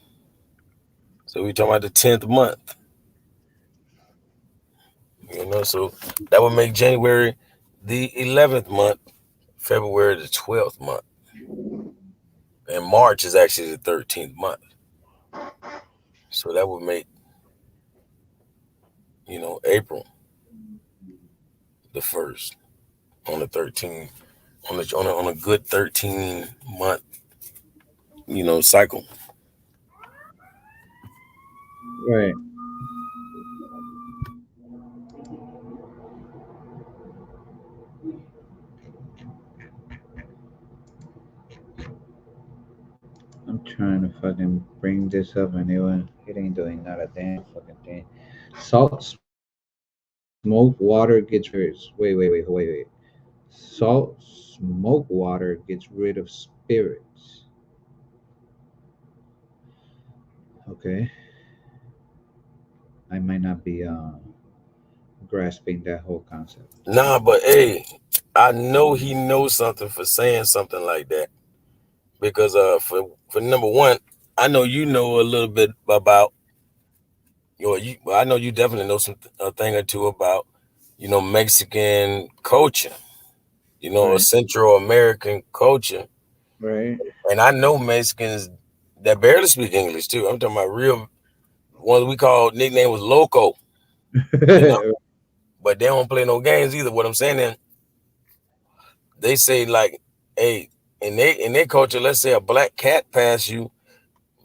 So we talking about the 10th month, you know, so that would make January the 11th month, February the 12th month, and March is actually the 13th month. So that would make, you know, April the 1st on the 13th, on a good 13-month, you know, cycle. Right. I'm trying to fucking bring this up and it ain't doing not a damn fucking thing. Salt, smoke, water gets rid. Wait. Salt, smoke, water gets rid of spirits. Okay, I might not be grasping that whole concept. Nah, but hey, I know he knows something for saying something like that. Because for number one, I know you know a little bit about well, I know you definitely know a thing or two about, you know, Mexican culture, you know, or Right. Central American culture. Right. And I know Mexicans that barely speak English too. I'm talking about real ones we call nickname was loco, you know, but they don't play no games either. What I'm saying is they say like, hey, in their culture, let's say a black cat pass you,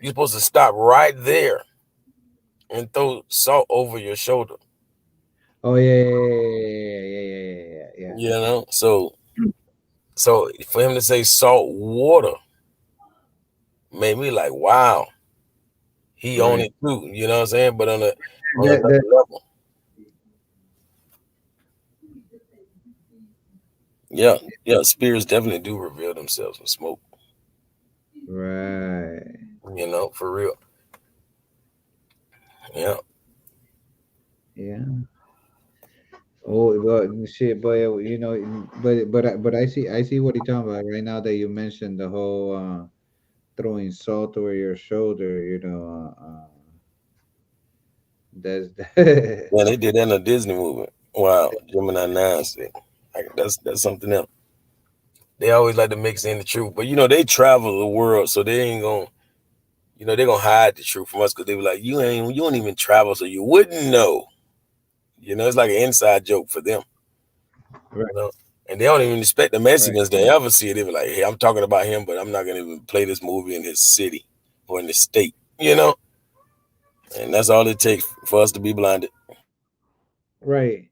you're supposed to stop right there and throw salt over your shoulder. Oh yeah. You know, so for him to say salt water made me like, wow, he on Right. it too. You know what I'm saying? But on That, another that, level, yeah, spirits definitely do reveal themselves in smoke. right. You know, for real. Yeah. Yeah. Oh, well, shit, but but I see what you're talking about right now that you mentioned the whole throwing salt over your shoulder. That's Yeah, they did that in a Disney movie. Wow, Gemini 9 said. That's something else. They always like to mix in the truth, but you know they travel the world, so they ain't gonna, you know, they're gonna hide the truth from us because they were like, you don't even travel, so you wouldn't know. You know, it's like an inside joke for them. right, You know, and they don't even expect the right, Mexicans to ever see it. They be like, hey, I'm talking about him, but I'm not gonna even play this movie in his city or in his state. You know, and that's all it takes for us to be blinded. right.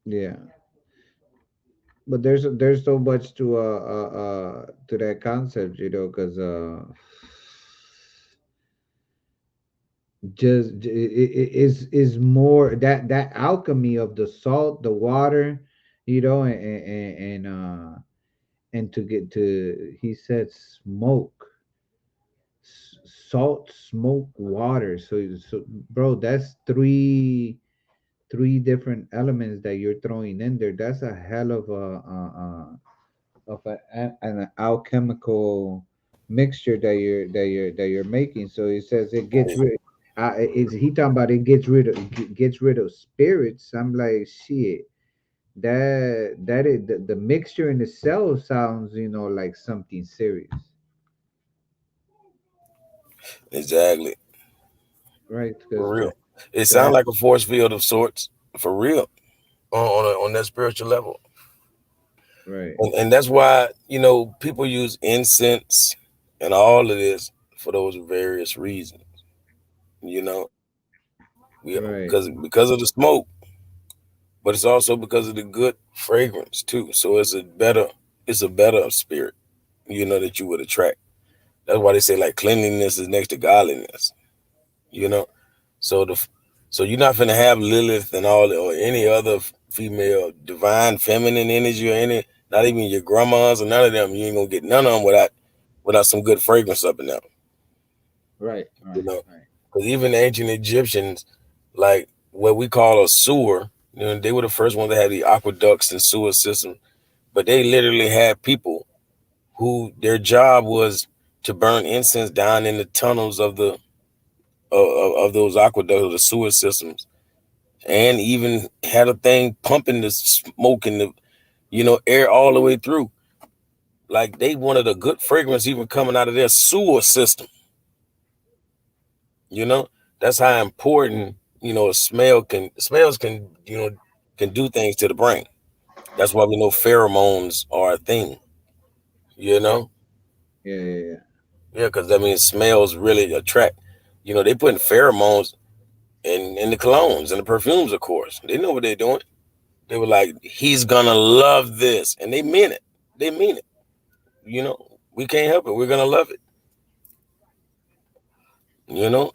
Yeah, but there's so much to that concept, because is more that alchemy of the salt, the water, and to get to, he said, smoke, salt, smoke, water. So bro, that's three different elements that you're throwing in there. That's a hell of an alchemical mixture that you're making. So it says it gets rid. Is he talking about it gets rid of spirits? I'm like, shit. That is the mixture in itself sounds, like something serious, Exactly, right? for Because real. It sounds that like a force field of sorts, for real, on that spiritual level. right, And that's why, you know, people use incense and all of this for those various reasons. You know, right, because of the smoke, but it's also because of the good fragrance too. So it's a better spirit, you know, that you would attract. That's why they say like cleanliness is next to godliness. You know, so so you're not gonna have Lilith and all or any other female divine feminine energy or any, not even your grandmas or none of them. You ain't gonna get none of them without without some good fragrance up in there. Right. You Right. know, Right. because even the ancient Egyptians, like what we call a sewer, they were the first ones that had the aqueducts and sewer systems. But they literally had people who their job was to burn incense down in the tunnels of the of those aqueducts or the sewer systems, and even had a thing pumping the smoke and the air all the way through. Like they wanted a good fragrance even coming out of their sewer system. You know, that's how important smells can do things to the brain. That's why we know pheromones are a thing. You know, Yeah. Yeah. Yeah. yeah, because that means smells really attract. They putting pheromones in the colognes and the perfumes, of course. They know what they're doing. They were like, he's gonna love this, and they meant it. They mean it. We can't help it. We're gonna love it. You know.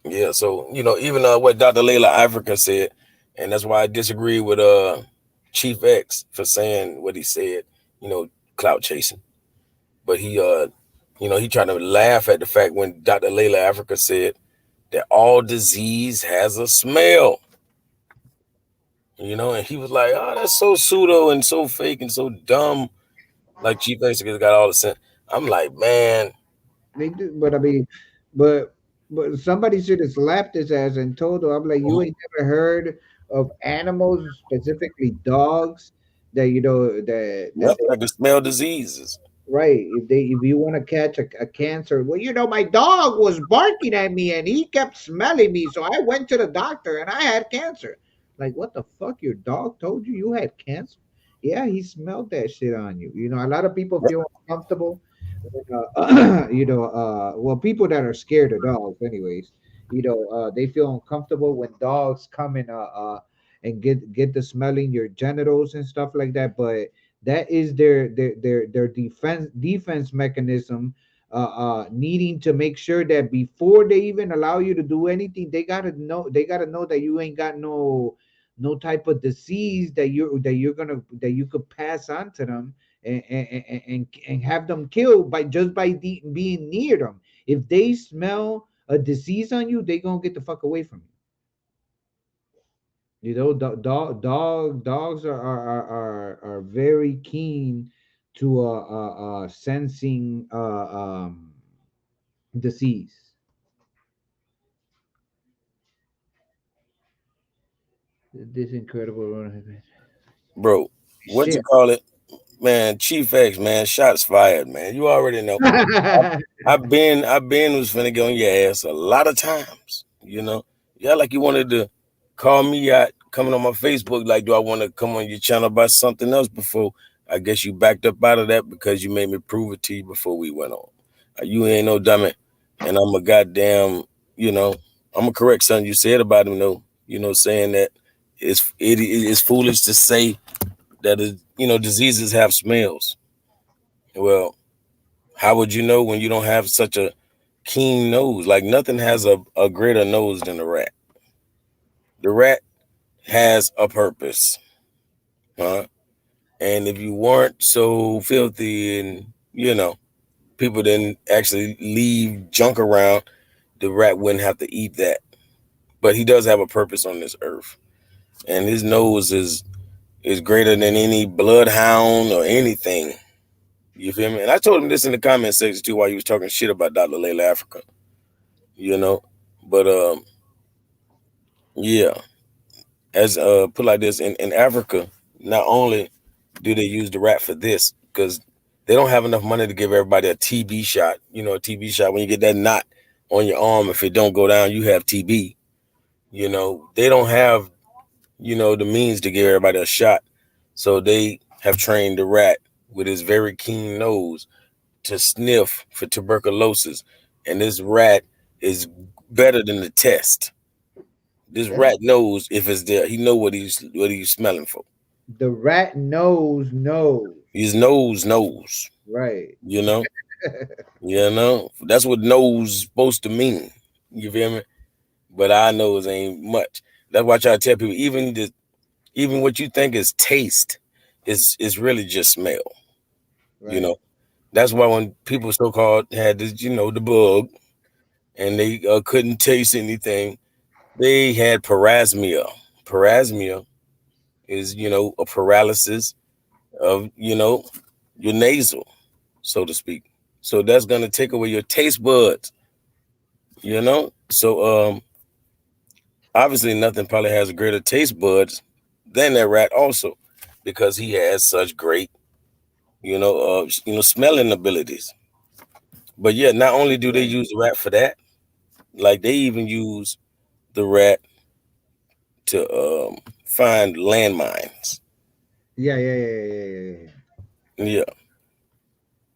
Yeah. So even what Dr. Layla Africa said, and that's why I disagree with Chief X for saying what he said. Clout chasing, but he tried to laugh at the fact when Dr. Layla Africa said that all disease has a smell. And he was like, "Oh, that's so pseudo and so fake and so dumb." Like Chief X got all the sense. I'm like, man, They do, but I mean, but but somebody should have slapped his ass and told him. I'm like, you ain't never heard of animals, specifically dogs, that that yep, I can smell diseases. right. If you want to catch a cancer, well, my dog was barking at me and he kept smelling me, so I went to the doctor and I had cancer. Like, what the fuck? Your dog told you you had cancer? Yeah, he smelled that shit on you. A lot of people Yep. feel uncomfortable. Well, people that are scared of dogs, anyways. They feel uncomfortable when dogs come and get the smelling your genitals and stuff like that. But that is their defense mechanism, needing to make sure that before they even allow you to do anything, they gotta know that you ain't got no type of disease that you could pass on to them, and have them killed by just by being near them. If they smell a disease on you, they gonna get the fuck away from you. Dogs are very keen to sensing disease. This incredible Bro, what you shit. call it, man? Chief X, man, shots fired, man. You already know. I've been was finna get on your ass a lot of times. Yeah, like you wanted to call me out, coming on my Facebook. Like, do I want to come on your channel about something else before? I guess you backed up out of that because you made me prove it to you before we went on. You ain't no dummy, and I'm a goddamn. You know, I'm gonna correct something you said about him though. Saying that it is foolish to say that diseases have smells. Well, how would you know when you don't have such a keen nose? Like nothing has a greater nose than the rat. The rat has a purpose, huh? And if you weren't so filthy and people didn't actually leave junk around, the rat wouldn't have to eat that. But he does have a purpose on this earth, and his nose is greater than any bloodhound or anything. You feel me? And I told him this in the comment section too while he was talking shit about Dr. Layla Africa. But yeah, as put like this, in Africa, not only do they use the rat for this, because they don't have enough money to give everybody a TB shot. A TB shot, when you get that knot on your arm, if it don't go down, you have TB. They don't have the means to give everybody a shot, so they have trained the rat with his very keen nose to sniff for tuberculosis, and this rat is better than the test. This rat knows if it's there. He know what he's smelling for. The rat knows. His nose knows. Right. You know. That's what nose supposed to mean. You feel me? But our nose ain't much. That's why I try to tell people, even what you think is taste is really just smell. You Right. know, that's why when people so called had this, the bug, and they couldn't taste anything, they had parasmia. Parasmia is a paralysis of your nasal, so to speak. So that's gonna take away your taste buds. So obviously nothing probably has greater taste buds than that rat also, because he has such great smelling abilities. But yeah, not only do they Right. use the rat for that, like they even use the rat to find landmines. Yeah, yeah, yeah, yeah, yeah, yeah. Yeah.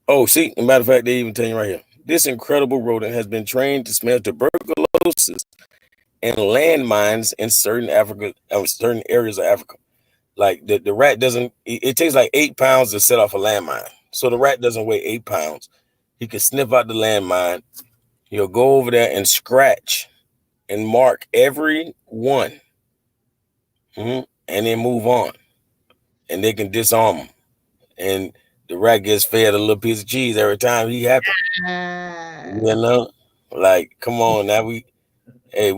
Oh, see, as a matter of fact, they even tell you right here. This incredible rodent has been trained to smell tuberculosis and landmines in certain areas of Africa. Like the rat doesn't. It takes like 8 pounds to set off a landmine. So the rat doesn't weigh 8 pounds. He can sniff out the landmine. He'll go over there and scratch and mark every one, and then move on, and they can disarm them. And the rat gets fed a little piece of cheese every time he happens. Ah, You know, like come on now, we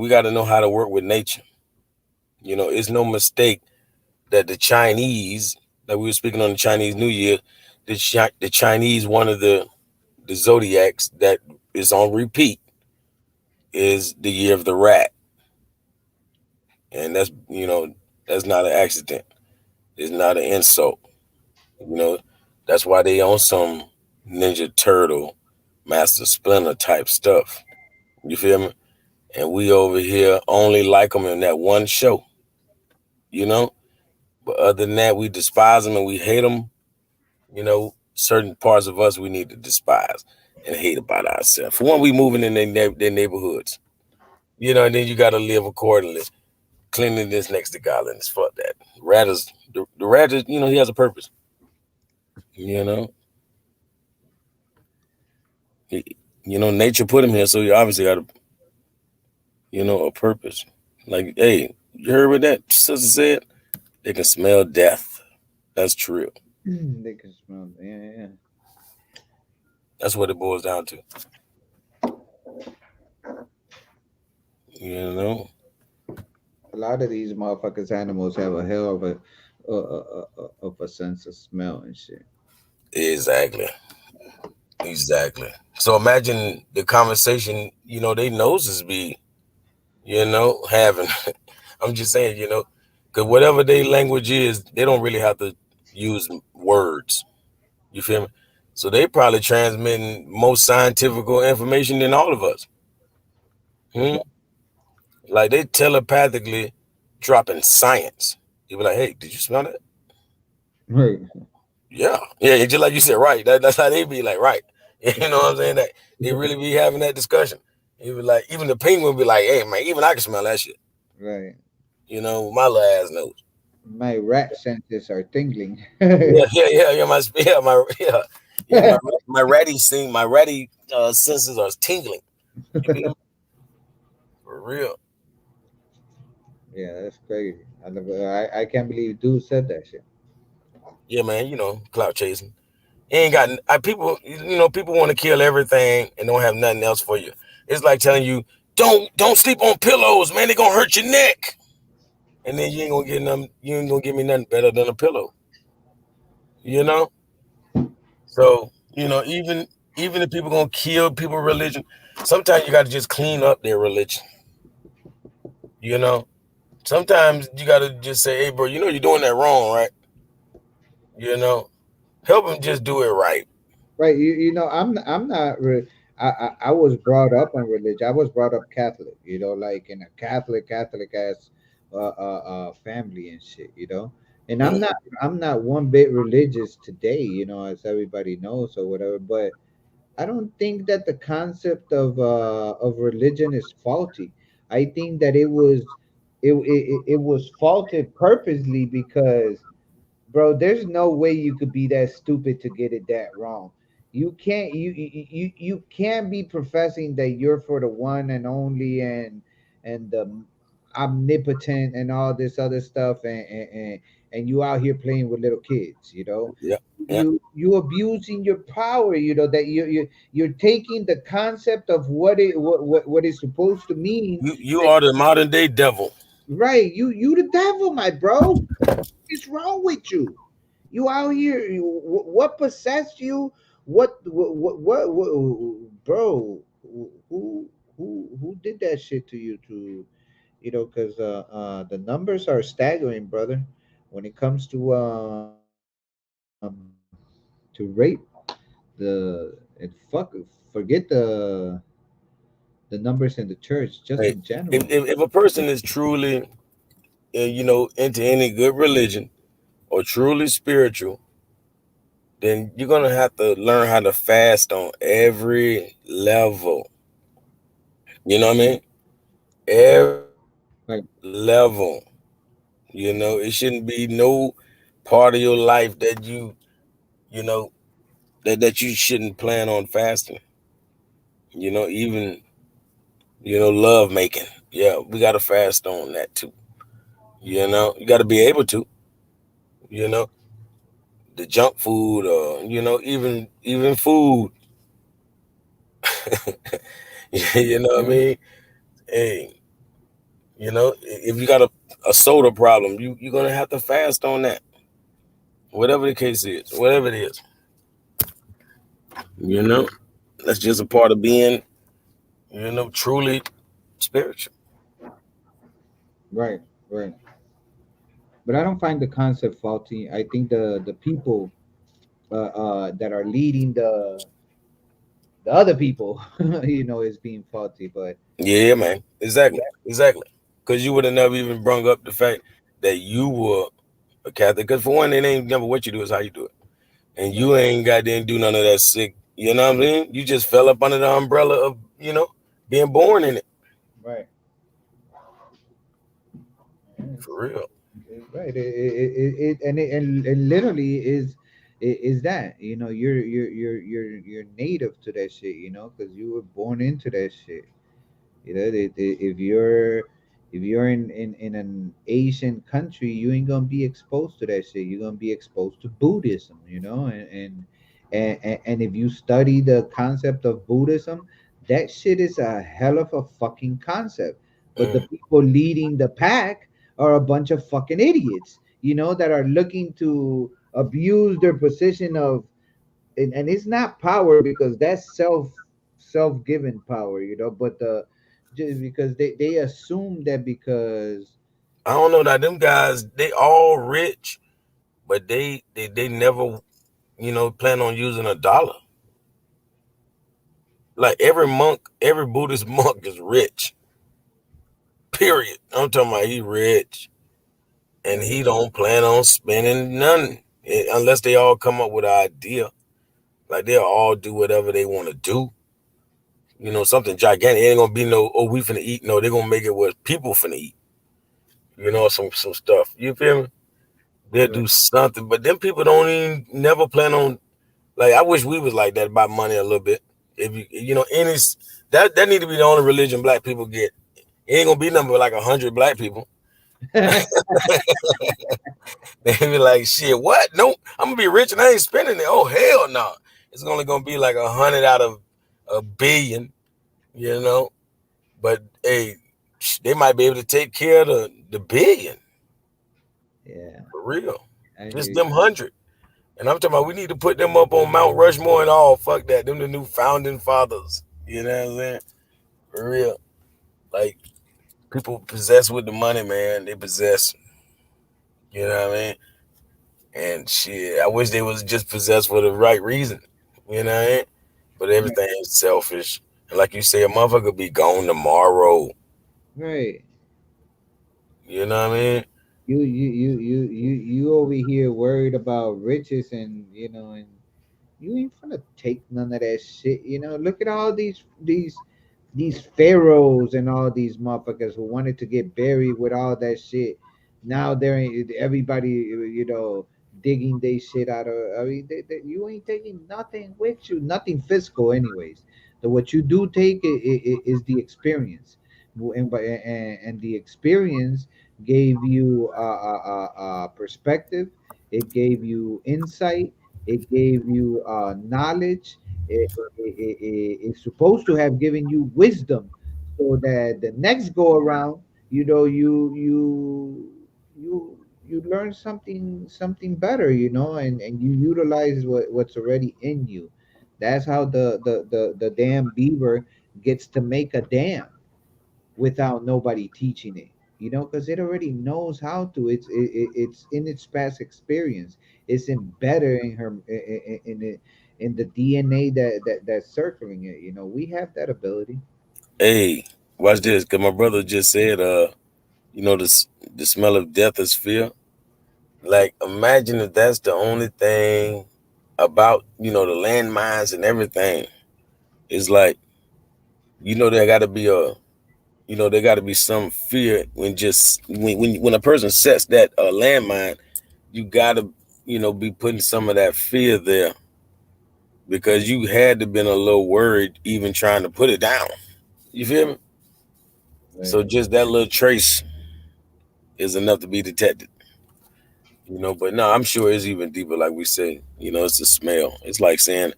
got to know how to work with nature. It's no mistake that the Chinese, that we were speaking on the Chinese New Year, the Chinese, one of the zodiacs that is on repeat is the year of the rat, and that's not an accident. It's not an insult. You know, that's why they on some Ninja Turtle, Master Splinter type stuff. You feel me? And we over here only like them in that one show. You know, but other than that, we despise them and we hate them. Certain parts of us we need to despise and hate about ourselves. For one, we moving in their neighborhoods. And then you got to live accordingly. Cleanliness next to godliness. Fuck that. The rat is, he has a purpose. You know, he, nature put him here, so he obviously got a purpose. Like, hey, you heard what that sister said? They can smell death. That's true. they can smell. Yeah, yeah. That's what it boils down to. You know, A lot of these motherfuckers animals have a hell of a sense of smell and shit. exactly, exactly. So imagine the conversation. They noses be, having. I'm just saying, because whatever their language is, they don't really have to use words. You feel me? So they probably transmitting more scientific information than all of us. Hmm? Like they telepathically dropping science. You be like, hey, did you smell that? Right. Yeah. Yeah, just like you said, right. That's how they be like, right. You know what I'm saying? That they really be having that discussion. You be like, even the penguin be like, hey man, even I can smell that shit. Right. My little ass nose. My rat senses are tingling. Yeah, yeah, yeah, yeah. My ratty senses are tingling. You feel me? For real. Yeah, that's crazy. I can't believe dude said that shit. Yeah, man. Clout chasing. You ain't got people. People want to kill everything and don't have nothing else for you. It's like telling you, don't sleep on pillows, man. They gonna hurt your neck. And then you ain't gonna get nothing. You ain't gonna give me nothing better than a pillow. You know. So even if people gonna kill people religion, sometimes you got to just clean up their religion. You know. Sometimes you got to just say, hey, bro, you're doing that wrong, right? You know. Help them just do it right. Right. I'm not. I was brought up in religion. I was brought up Catholic. Like in a Catholic ass family and shit. And Mhm. I'm not one bit religious today. As everybody knows or whatever. But I don't think that the concept of religion is faulty. I think that it was faulted purposely because, bro, there's no way you could be that stupid to get it that wrong. You can't be professing that you're for the one and only and the omnipotent and all this other stuff, and you out here playing with little kids, you know. Yeah, yeah. You abusing your power, you know, that you're taking the concept of what is supposed to mean. You are the modern day devil. Right, you the devil, my bro. What's wrong with you? You out here, what possessed you? Bro? Who did that shit to you? To you know, because the numbers are staggering, brother. When it comes to rape, forget the numbers in the church, just in Hey, general. if a person is truly, into any good religion or truly spiritual, then you're gonna have to learn how to fast on every level. You know what I mean? Every Right, level. It shouldn't be no part of your life that you know, that you shouldn't plan on fasting. Even love making. Yeah, we gotta fast on that too. You gotta be able to. You know, the junk food, or even food. You know what I right, mean? Hey, if you got a soda problem, you're gonna have to fast on that. Whatever the case is, whatever it is, you know, that's just a part of being, truly spiritual. right, right. But I don't find the concept faulty. I think the people that are leading the other people, you know, is being faulty. But Yeah, man. Exactly. Exactly. Because you would have never even brung up the fact that you were a Catholic. Because for one, it ain't never what you do, is how you do it. And right, you ain't got to do none of that sick. You know what I mean? You just fell up under the umbrella of, being born in it. right, For real. right. And literally is that, you know, you're native to that shit, you know, because you were born into that shit. You know, if you're in an Asian country, you ain't gonna be exposed to that shit. You're gonna be exposed to Buddhism, you know, and if you study the concept of Buddhism, that shit is a hell of a fucking concept. But the Mm. people leading the pack are a bunch of fucking idiots, you know, that are looking to abuse their position of, and it's not power because that's self-given power, you know, but the just because they assume that because I don't know that them guys, they all rich, but they never, plan on using a dollar. Like every monk, every Buddhist monk is rich. Period. I'm talking about he rich, and right, he don't plan on spending none, unless they all come up with an idea. Like they'll all do whatever they want to do. Something gigantic. It ain't gonna be no, oh, we finna eat. No, they're gonna make it what people finna eat. Some stuff. You feel me? They'll right. do something, but them people don't even never plan on. Like I wish we was like that about money a little bit. If any that need to be the only religion black people get. It ain't gonna be number like 100 black people. They be like, shit, what? No, I'm gonna be rich and I ain't spending it. Oh hell no! It's only gonna be like 100 out of a billion, you know. But hey, they might be able to take care of the billion Yeah, for real. I hear Just you. them 100. And I'm talking about we need to put them up on Mount Rushmore and all. Fuck that. Them the new founding fathers. You know what I'm saying? For real. Like people possessed with the money, man. They possess. You know what I mean? And shit, I wish they was just possessed for the right reason. You know what I mean? But Right, everything is selfish. And like you say, a motherfucker be gone tomorrow. right. You know what I mean? You over here worried about riches, and you know, and you ain't gonna take none of that shit, you know. Look at all these pharaohs and all these motherfuckers who wanted to get buried with all that shit. Now they're everybody, you know, digging they shit out of. I mean, you ain't taking nothing with you, nothing physical, anyways. What you do take is the experience, and the experience gave you a perspective. It gave you insight. It gave you knowledge. It's supposed to have given you wisdom, so that the next go around, you learn something better, and you utilize what's already in you. That's how the damn beaver gets to make a dam without nobody teaching it, because it already knows how to. It's in its past experience. It's embedded in her, in the DNA that's circling it. We have that ability. Hey, watch this, cause my brother just said, the smell of death is fear. Like, imagine if that's the only thing about, the landmines and everything. It's like, there got to be there got to be some fear when a person sets that landmine. You got to, be putting some of that fear there, because you had to been a little worried even trying to put it down. You feel me? Right. So just that little trace is enough to be detected. But no, I'm sure it's even deeper. Like we say, it's the smell. It's like saying,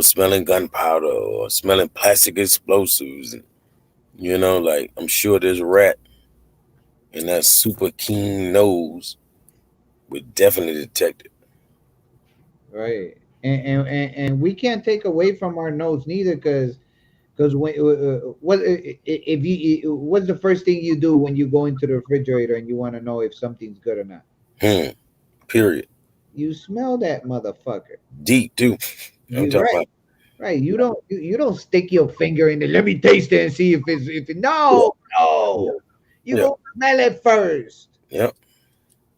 smelling gunpowder or smelling plastic explosives. Like, I'm sure there's a rat, and that super keen nose would definitely detect it. Right. And we can't take away from our nose neither, because when what if you what's the first thing you do when you go into the refrigerator and you want to know if something's good or not? Period. You smell that motherfucker. Deep too. I'm talking Right. about. Right. You don't stick your finger in it. Let me taste it and see no. You Yeah. go smell it first. Yep.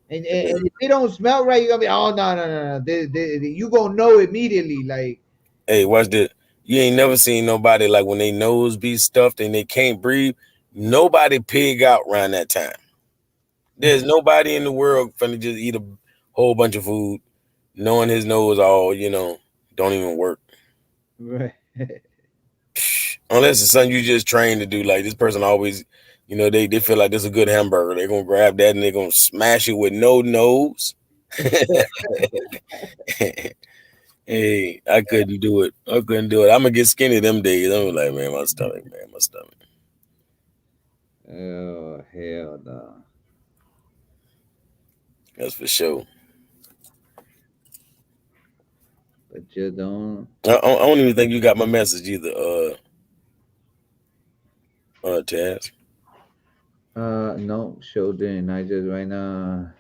And if it don't smell right, you're gonna be, oh, no. You gonna know immediately. Like, Hey, watch this. You ain't never seen nobody, like, when they nose be stuffed and they can't breathe. Nobody pig out around that time. There's nobody in the world finna just eat a whole bunch of food, knowing his nose all, don't even work. right. Unless it's something you just trained to do. Like, this person always, they feel like this is a good hamburger. They're gonna grab that and they're gonna smash it with no nose. Hey, I couldn't do it. I'm gonna get skinny them days. I'm like, man, my stomach. Oh, hell no. That's for sure. But you don't. I don't even think you got my message either, Taz. No, sure didn't. I just right now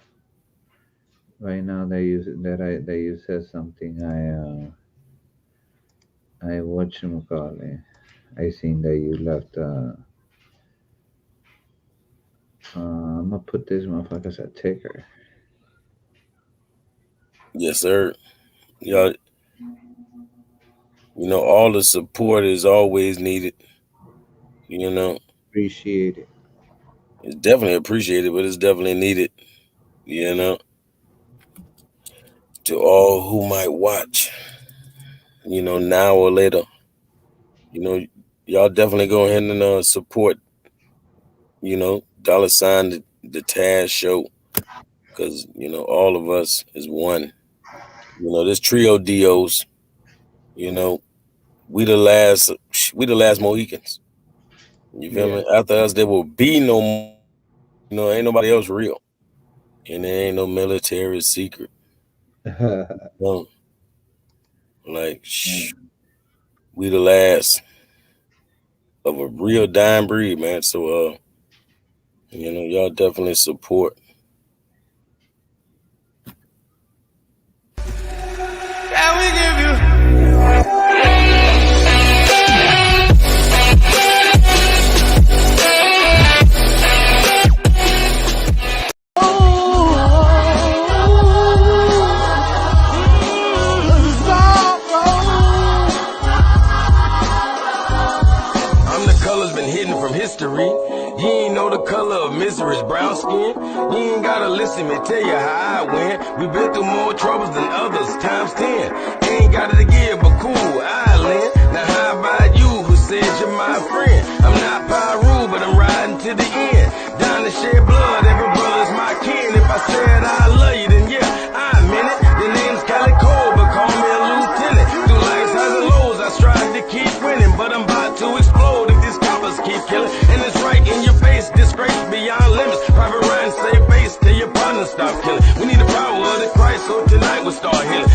that you said something. I watched him call it. I seen that you left. I'm gonna put this motherfucker as a ticker. Yes, sir. Y'all, all the support is always needed. Appreciate it. It's definitely appreciated, but it's definitely needed. To all who might watch, now or later, y'all definitely go ahead and support, $ the Taz Show, because all of us is one. This trio deals, we the last Mohicans. You feel me? After us, there will be no more. Ain't nobody else real, and there ain't no military secret. Like, we the last of a real dying breed, man. So, y'all definitely support. Can we give you? I'm the color's been hidden from history. You ain't know the color of misery's brown skin. You ain't gotta listen me tell you how I win. We been through more troubles than others, times 10. Ain't got it to give, but cool, I lend. Now how about you who said your my friend. I'm not Pyru, but I'm riding to the end. Down to shed blood, every brother's my kin. If I said I love you, then yeah, I meant it. The name's Calico, but call me a lieutenant. Through life's highs and lows, I strive to keep winning, but I'm about to explode if these coppers keep killing. And it's right in your face, disgrace beyond limits. Private Ryan, save face, tell your partner stop killing. We need the power of the Christ, so tonight we'll start healing.